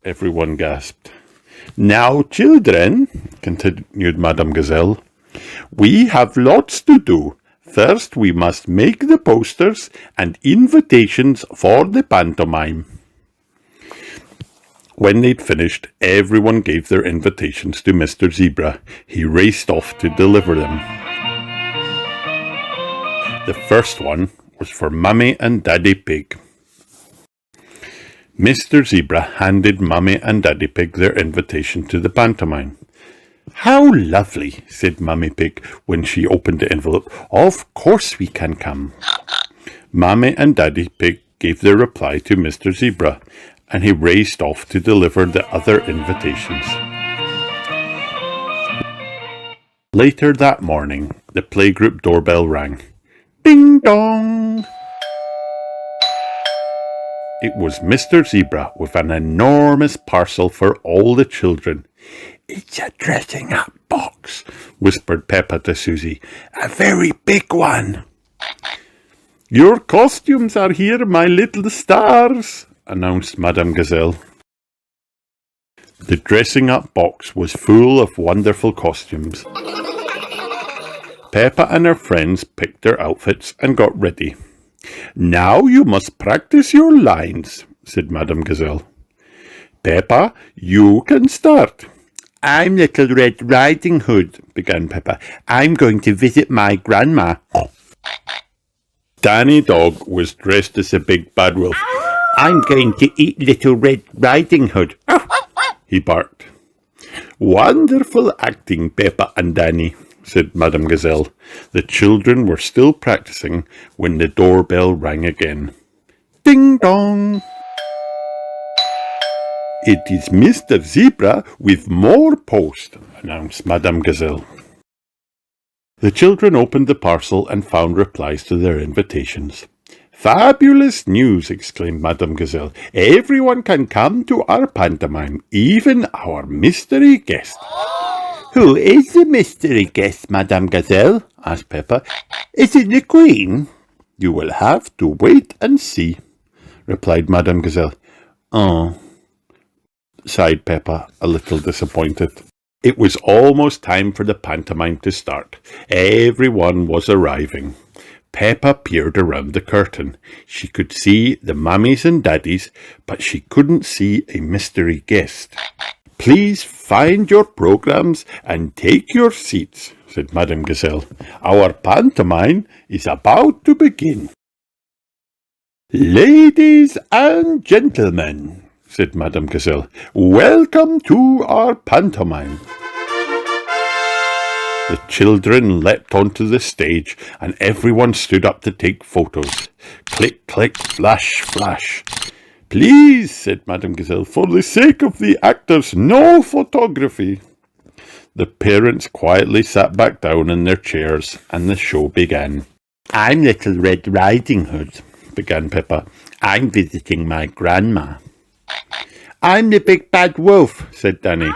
Everyone gasped. Now, children, continued Madame Gazelle, we have lots to do. First, we must make the posters and invitations for the pantomime. When they'd finished, everyone gave their invitations to Mr. Zebra. He raced off to deliver them. The first one was for Mummy and Daddy Pig. Mr. Zebra handed Mummy and Daddy Pig their invitation to the pantomime. How lovely, said Mummy Pig when she opened the envelope. Of course we can come. Mummy and Daddy Pig gave their reply to Mr. Zebra, and he raced off to deliver the other invitations. Later that morning, the playgroup doorbell rang. Ding dong! It was Mr. Zebra with an enormous parcel for all the children. It's a dressing up box, whispered Peppa to Susie. A very big one. Your costumes are here, my little stars, announced Madame Gazelle. The dressing-up box was full of wonderful costumes. Peppa and her friends picked their outfits and got ready. Now you must practice your lines, said Madame Gazelle. Peppa, you can start. I'm Little Red Riding Hood, began Peppa. I'm going to visit my grandma. Danny Dog was dressed as a big bad wolf. I'm going to eat Little Red Riding Hood, he barked. Wonderful acting, Peppa and Danny, said Madame Gazelle. The children were still practicing when the doorbell rang again. Ding dong! It is Mr. Zebra with more post, announced Madame Gazelle. The children opened the parcel and found replies to their invitations. Fabulous news, exclaimed Madame Gazelle. Everyone can come to our pantomime, even our mystery guest. Who is the mystery guest, Madame Gazelle? asked Peppa. Is it the Queen? You will have to wait and see, replied Madame Gazelle. Oh, sighed Peppa, a little disappointed. It was almost time for the pantomime to start. Everyone was arriving. Peppa peered around the curtain. She could see the mummies and daddies, but she couldn't see a mystery guest. Please find your programs and take your seats, said Madame Gazelle. Our pantomime is about to begin. Ladies and gentlemen, said Madame Gazelle, welcome to our pantomime. The children leapt onto the stage, and everyone stood up to take photos. Click, click, flash, flash. Please, said Madame Gazelle, for the sake of the actors, no photography. The parents quietly sat back down in their chairs, and the show began. I'm Little Red Riding Hood, began Peppa. I'm visiting my grandma. I'm the big bad wolf, said Danny.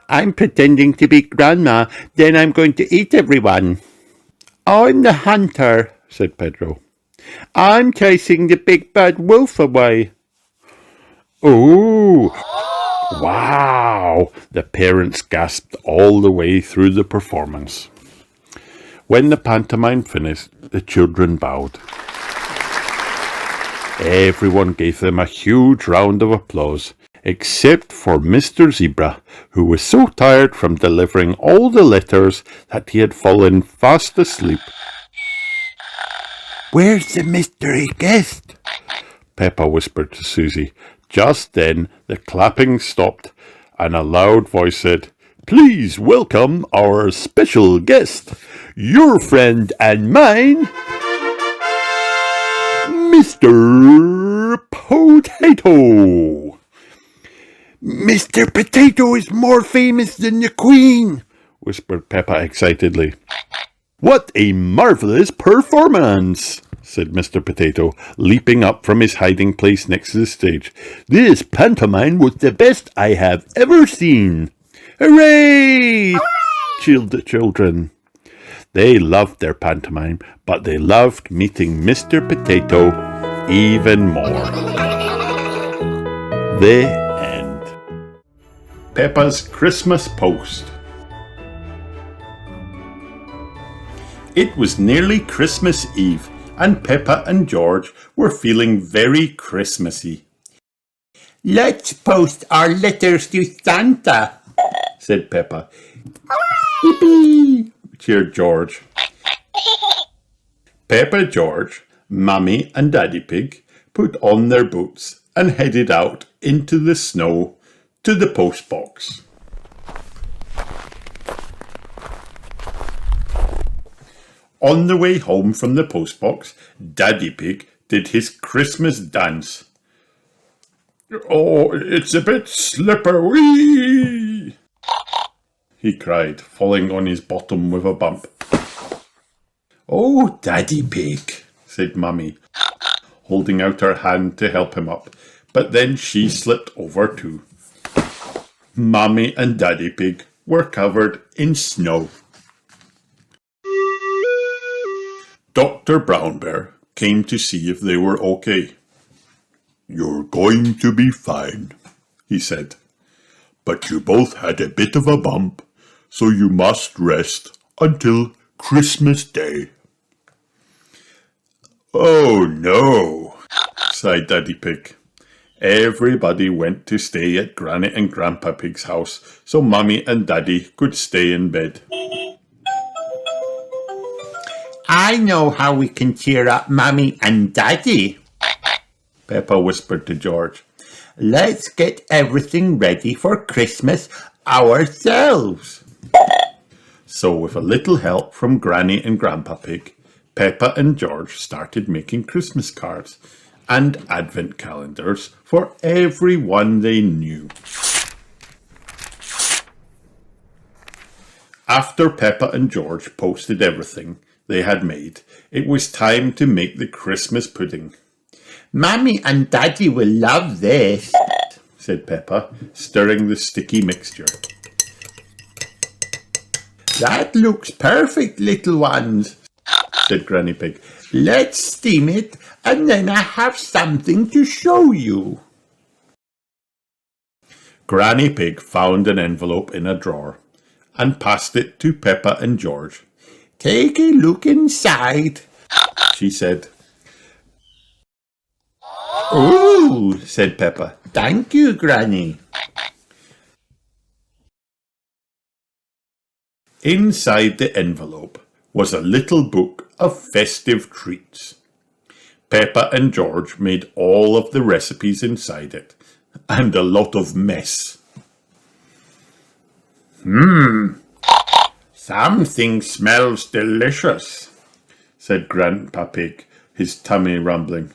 I'm pretending to be grandma, then I'm going to eat everyone. I'm the hunter, said Pedro. I'm chasing the big bad wolf away. Oh, wow! The parents gasped all the way through the performance. When the pantomime finished, the children bowed. Everyone gave them a huge round of applause, except for Mr. Zebra, who was so tired from delivering all the letters that he had fallen fast asleep. Where's the mystery guest? Peppa whispered to Susie. Just then the clapping stopped, and a loud voice said, Please welcome our special guest, your friend and mine, Mr. Potato. Mr. Potato is more famous than the Queen, whispered Peppa excitedly. What a marvellous performance, said Mr. Potato, leaping up from his hiding place next to the stage. This pantomime was the best I have ever seen. Hooray! Cheered the children. They loved their pantomime, but they loved meeting Mr. Potato even more. The end. Peppa's Christmas Post. It was nearly Christmas Eve, and Peppa and George were feeling very Christmassy. Let's post our letters to Santa, said Peppa. Yippee! Cheered George. Peppa, George, Mummy and Daddy Pig put on their boots and headed out into the snow to the post box. On the way home from the post box, Daddy Pig did his Christmas dance. Oh, it's a bit slippery, he cried, falling on his bottom with a bump. Oh, Daddy Pig, said Mummy, holding out her hand to help him up, but then she slipped over too. Mummy and Daddy Pig were covered in snow. Dr. Brown Bear came to see if they were okay. "You're going to be fine," he said. "But you both had a bit of a bump, so you must rest until Christmas Day." "Oh no," sighed Daddy Pig. Everybody went to stay at Granny and Grandpa Pig's house so Mummy and Daddy could stay in bed. I know how we can cheer up Mummy and Daddy, Peppa whispered to George. "Let's get everything ready for Christmas ourselves." So with a little help from Granny and Grandpa Pig, Peppa and George started making Christmas cards and advent calendars for everyone they knew. After Peppa and George posted everything they had made, it was time to make the Christmas pudding. "Mummy and Daddy will love this," said Peppa, stirring the sticky mixture. "That looks perfect, little ones," said Granny Pig. "Let's steam it, and then I have something to show you." Granny Pig found an envelope in a drawer and passed it to Peppa and George. "Take a look inside," she said. "Ooh," said Peppa. "Thank you, Granny." Inside the envelope was a little book of festive treats. Peppa and George made all of the recipes inside it, and a lot of mess. Something smells delicious, said Grandpa Pig, his tummy rumbling.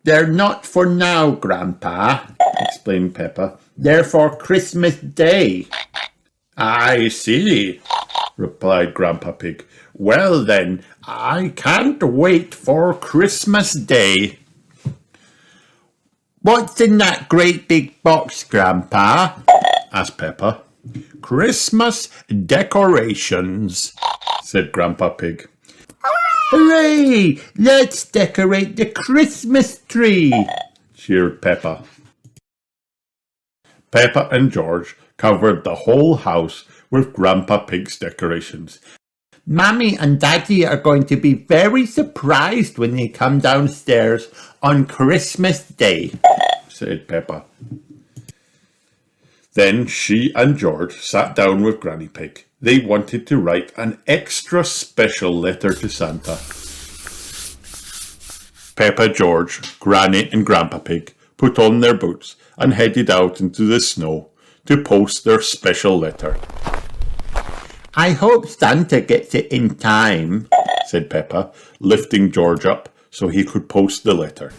"They're not for now, Grandpa," explained Peppa. "They're for Christmas Day." "I see," replied Grandpa Pig. "Well then, I can't wait for Christmas Day." "What's in that great big box, Grandpa?" asked Peppa. "Christmas decorations," said Grandpa Pig. "Hooray! Let's decorate the Christmas tree!" cheered Peppa. Peppa and George covered the whole house with Grandpa Pig's decorations. "Mummy and Daddy are going to be very surprised when they come downstairs on Christmas Day," said Peppa. Then she and George sat down with Granny Pig. They wanted to write an extra special letter to Santa. Peppa, George, Granny and Grandpa Pig put on their boots and headed out into the snow to post their special letter. "I hope Santa gets it in time," said Peppa, lifting George up so he could post the letter.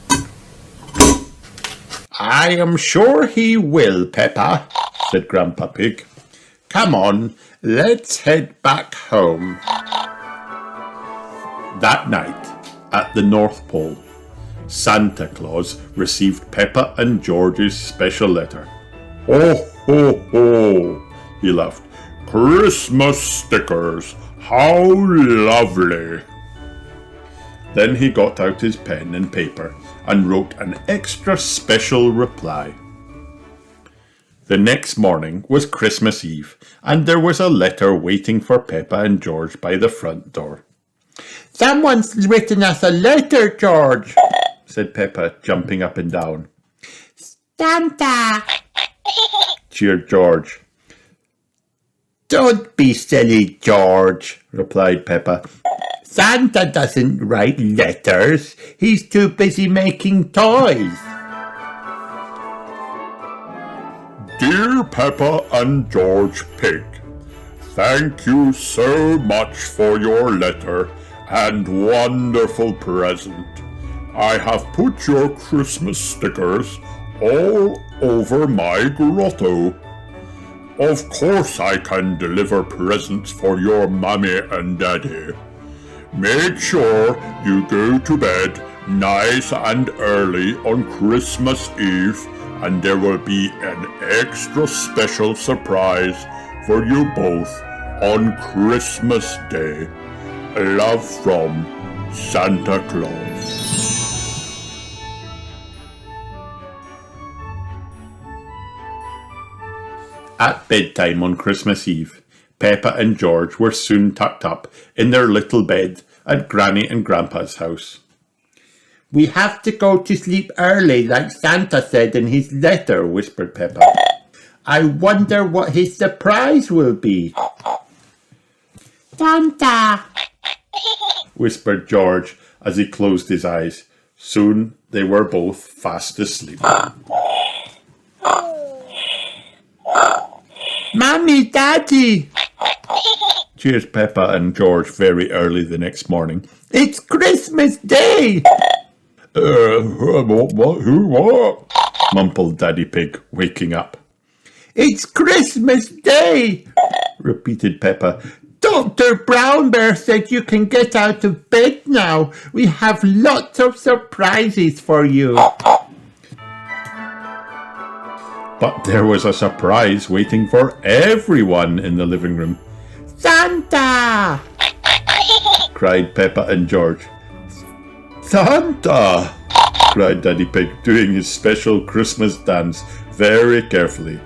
I am sure he will, Peppa, said Grandpa Pig. Come on, let's head back home. That night, at the North Pole, Santa Claus received Peppa and George's special letter. "Ho, ho, ho," he laughed. "Christmas stickers, how lovely." Then he got out his pen and paper and wrote an extra special reply. The next morning was Christmas Eve, and there was a letter waiting for Peppa and George by the front door. "Someone's written us a letter, George," said Peppa, jumping up and down. Santa! Cheered George. "Don't be silly, George," replied Peppa. "Santa doesn't write letters. He's too busy making toys." Dear Peppa and George Pig, thank you so much for your letter and wonderful present. I have put your Christmas stickers all over my grotto. Of course I can deliver presents for your mommy and daddy. Make sure you go to bed nice and early on Christmas Eve, and there will be an extra special surprise for you both on Christmas Day. Love from Santa Claus. At bedtime on Christmas Eve, Peppa and George were soon tucked up in their little bed at Granny and Grandpa's house. We have to go to sleep early like Santa said in his letter, whispered Peppa. I wonder what his surprise will be. Santa. Whispered George as he closed his eyes. Soon they were both fast asleep. Mommy, Daddy! Cheered Peppa and George very early the next morning. It's Christmas Day! What? Mumbled Daddy Pig, waking up. It's Christmas Day! Repeated Peppa. Dr. Brown Bear said you can get out of bed now. We have lots of surprises for you. But there was a surprise waiting for everyone in the living room. Santa! Cried Peppa and George. Santa! Cried Daddy Pig, doing his special Christmas dance very carefully,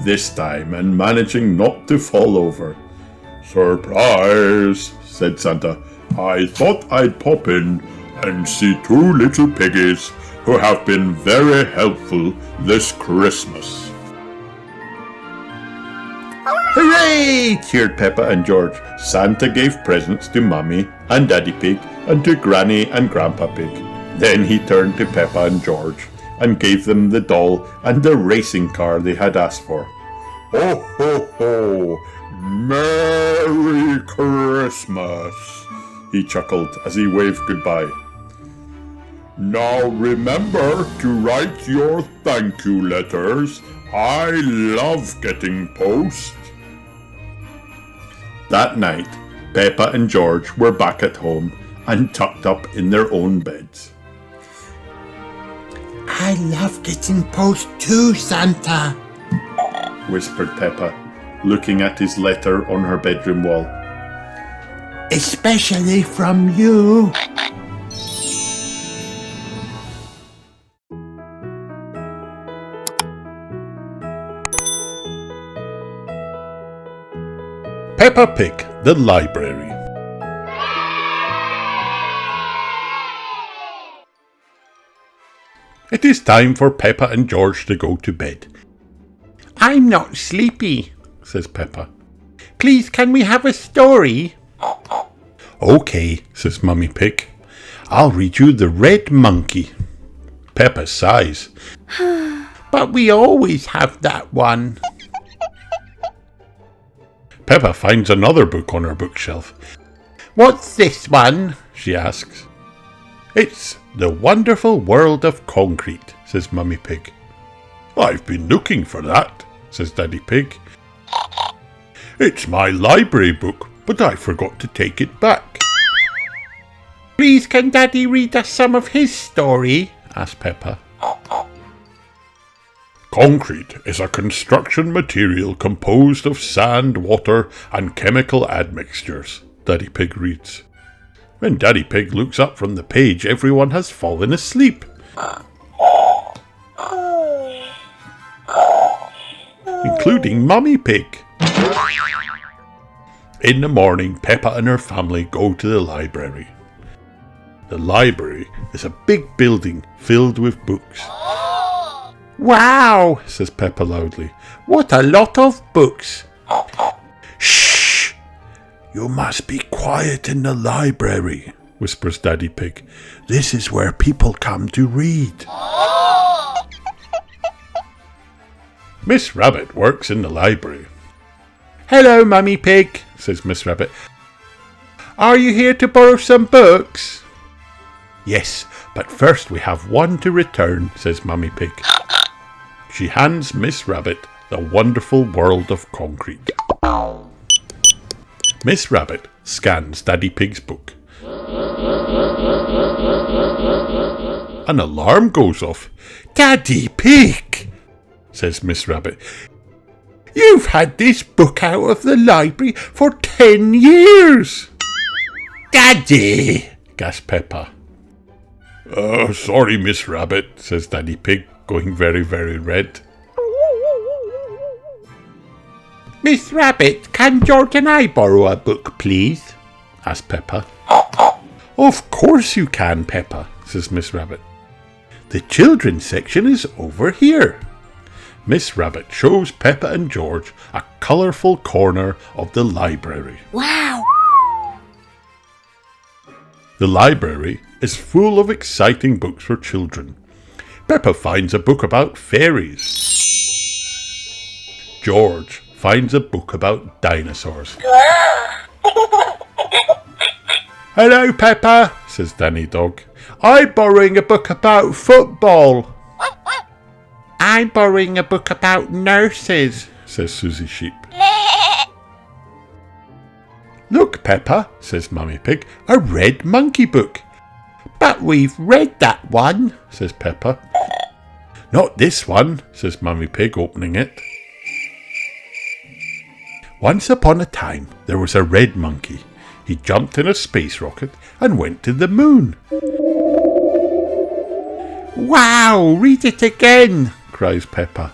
this time, and managing not to fall over. Surprise, said Santa. I thought I'd pop in and see two little piggies who have been very helpful this Christmas. Hooray! Cheered Peppa and George. Santa gave presents to Mummy and Daddy Pig and to Granny and Grandpa Pig. Then he turned to Peppa and George and gave them the doll and the racing car they had asked for. Ho, ho, ho! Merry Christmas! He chuckled as he waved goodbye. Now remember to write your thank you letters. I love getting post. That night, Peppa and George were back at home and tucked up in their own beds. I love getting post too, Santa, whispered Peppa, looking at his letter on her bedroom wall. Especially from you. Peppa Pig, the Library. It is time for Peppa and George to go to bed. I'm not sleepy, says Peppa. Please, can we have a story? Okay, says Mummy Pig. I'll read you The Red Monkey. Peppa sighs. But we always have that one. Peppa finds another book on her bookshelf. What's this one? She asks. It's The Wonderful World of Concrete, says Mummy Pig. I've been looking for that, says Daddy Pig. It's my library book, but I forgot to take it back. Please, can Daddy read us some of his story? asked Peppa. Concrete is a construction material composed of sand, water, and chemical admixtures, Daddy Pig reads. When Daddy Pig looks up from the page, everyone has fallen asleep, including Mummy Pig. In the morning, Peppa and her family go to the library. The library is a big building filled with books. Wow, says Peppa loudly. What a lot of books. Shh! You must be quiet in the library, whispers Daddy Pig. This is where people come to read. Miss Rabbit works in the library. Hello, Mummy Pig, says Miss Rabbit. Are you here to borrow some books? Yes, but first we have one to return, says Mummy Pig. She hands Miss Rabbit The Wonderful World of Concrete. Miss Rabbit scans Daddy Pig's book. An alarm goes off. Daddy Pig, says Miss Rabbit. You've had this book out of the library for 10 years. Daddy! gasped Peppa. Sorry, Miss Rabbit, says Daddy Pig, going very, very red. Miss Rabbit, can George and I borrow a book, please? asked Peppa. Of course you can, Peppa, says Miss Rabbit. The children's section is over here. Miss Rabbit shows Peppa and George a colourful corner of the library. Wow! The library is full of exciting books for children. Peppa finds a book about fairies. George finds a book about dinosaurs. Hello, Peppa, says Danny Dog. I'm borrowing a book about football. I'm borrowing a book about nurses, says Susie Sheep. Look, Peppa, says Mummy Pig, a red monkey book. But we've read that one, says Peppa. Not this one, says Mummy Pig, opening it. Once upon a time, there was a red monkey. He jumped in a space rocket and went to the moon. Wow, read it again, cries Peppa.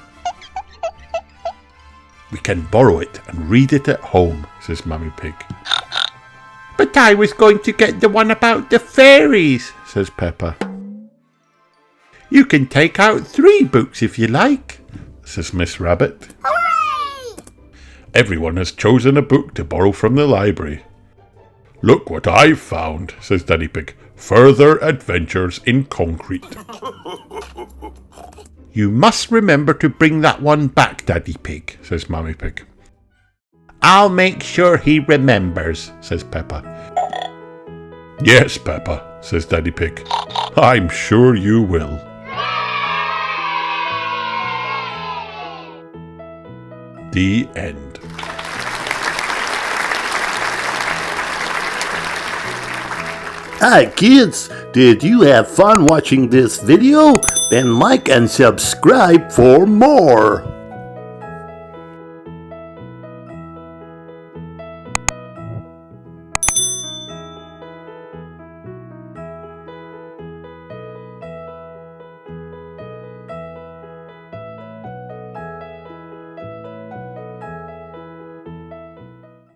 We can borrow it and read it at home, says Mummy Pig. But I was going to get the one about the fairies, says Peppa. You can take out 3 books if you like, says Miss Rabbit. Hooray! Everyone has chosen a book to borrow from the library. Look what I've found, says Daddy Pig. Further Adventures in Concrete. You must remember to bring that one back, Daddy Pig, says Mummy Pig. I'll make sure he remembers, says Peppa. Yes, Peppa, says Daddy Pig. I'm sure you will. The end. Hi kids, did you have fun watching this video? Then like and subscribe for more.